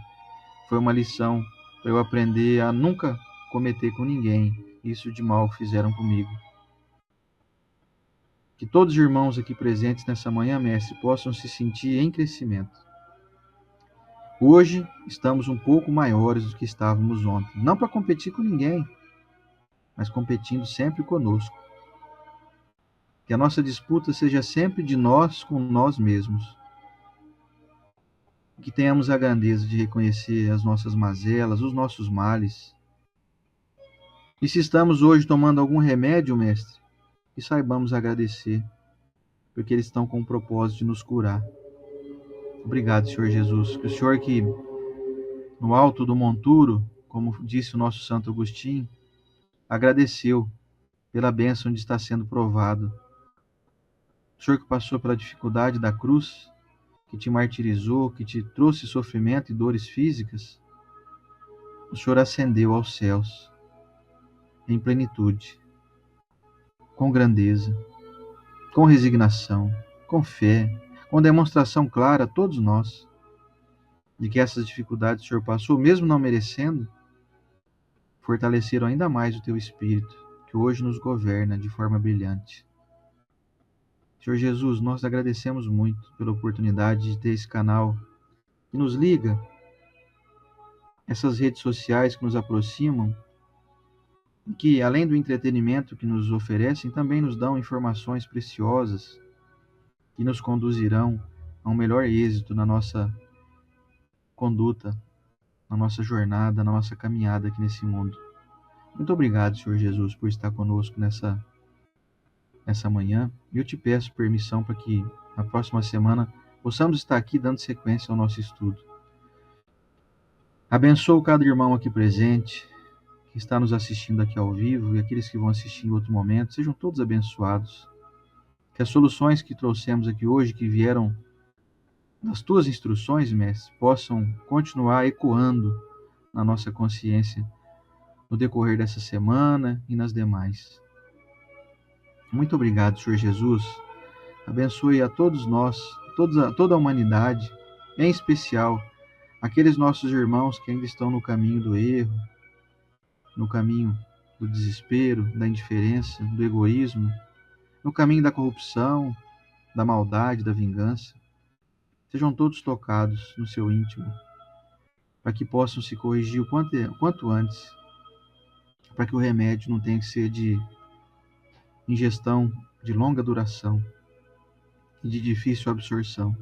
Foi uma lição para eu aprender a nunca cometer com ninguém isso de mal que fizeram comigo. Que todos os irmãos aqui presentes nessa manhã, mestre, possam se sentir em crescimento. Hoje estamos um pouco maiores do que estávamos ontem. Não para competir com ninguém, mas competindo sempre conosco. Que a nossa disputa seja sempre de nós com nós mesmos. Que tenhamos a grandeza de reconhecer as nossas mazelas, os nossos males. E se estamos hoje tomando algum remédio, mestre, que saibamos agradecer, porque eles estão com o propósito de nos curar. Obrigado, Senhor Jesus. Que o Senhor que no alto do monturo, como disse o nosso Santo Agostinho, agradeceu pela bênção de estar sendo provado. O Senhor que passou pela dificuldade da cruz, que te martirizou, que te trouxe sofrimento e dores físicas, o Senhor ascendeu aos céus, em plenitude, com grandeza, com resignação, com fé, com demonstração clara a todos nós de que essas dificuldades o Senhor passou, mesmo não merecendo, fortaleceram ainda mais o teu Espírito, que hoje nos governa de forma brilhante. Senhor Jesus, nós agradecemos muito pela oportunidade de ter esse canal que nos liga, essas redes sociais que nos aproximam, que além do entretenimento que nos oferecem, também nos dão informações preciosas que nos conduzirão a um melhor êxito na nossa conduta, na nossa jornada, na nossa caminhada aqui nesse mundo. Muito obrigado, Senhor Jesus, por estar conosco nessa manhã. E eu te peço permissão para que na próxima semana possamos estar aqui dando sequência ao nosso estudo. Abençoa cada irmão aqui presente, que está nos assistindo aqui ao vivo, e aqueles que vão assistir em outro momento, sejam todos abençoados. Que as soluções que trouxemos aqui hoje, que vieram das tuas instruções, mestre, possam continuar ecoando na nossa consciência no decorrer dessa semana e nas demais. Muito obrigado, Senhor Jesus. Abençoe a todos nós, toda a humanidade, em especial aqueles nossos irmãos que ainda estão no caminho do erro, no caminho do desespero, da indiferença, do egoísmo, no caminho da corrupção, da maldade, da vingança. Sejam todos tocados no seu íntimo, para que possam se corrigir o quanto antes, para que o remédio não tenha que ser de ingestão de longa duração e de difícil absorção.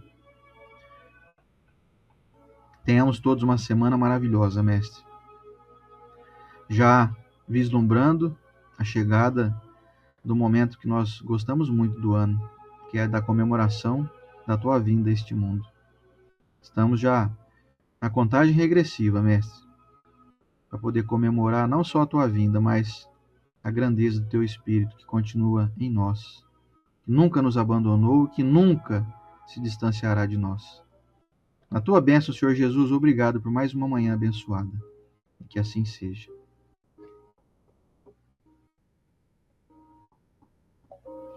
Tenhamos todos uma semana maravilhosa, mestre. Já vislumbrando a chegada do momento que nós gostamos muito do ano, que é da comemoração da tua vinda a este mundo. Estamos já na contagem regressiva, mestre, para poder comemorar não só a tua vinda, mas a grandeza do teu Espírito que continua em nós, que nunca nos abandonou, que nunca se distanciará de nós. Na tua bênção, Senhor Jesus, obrigado por mais uma manhã abençoada. E que assim seja.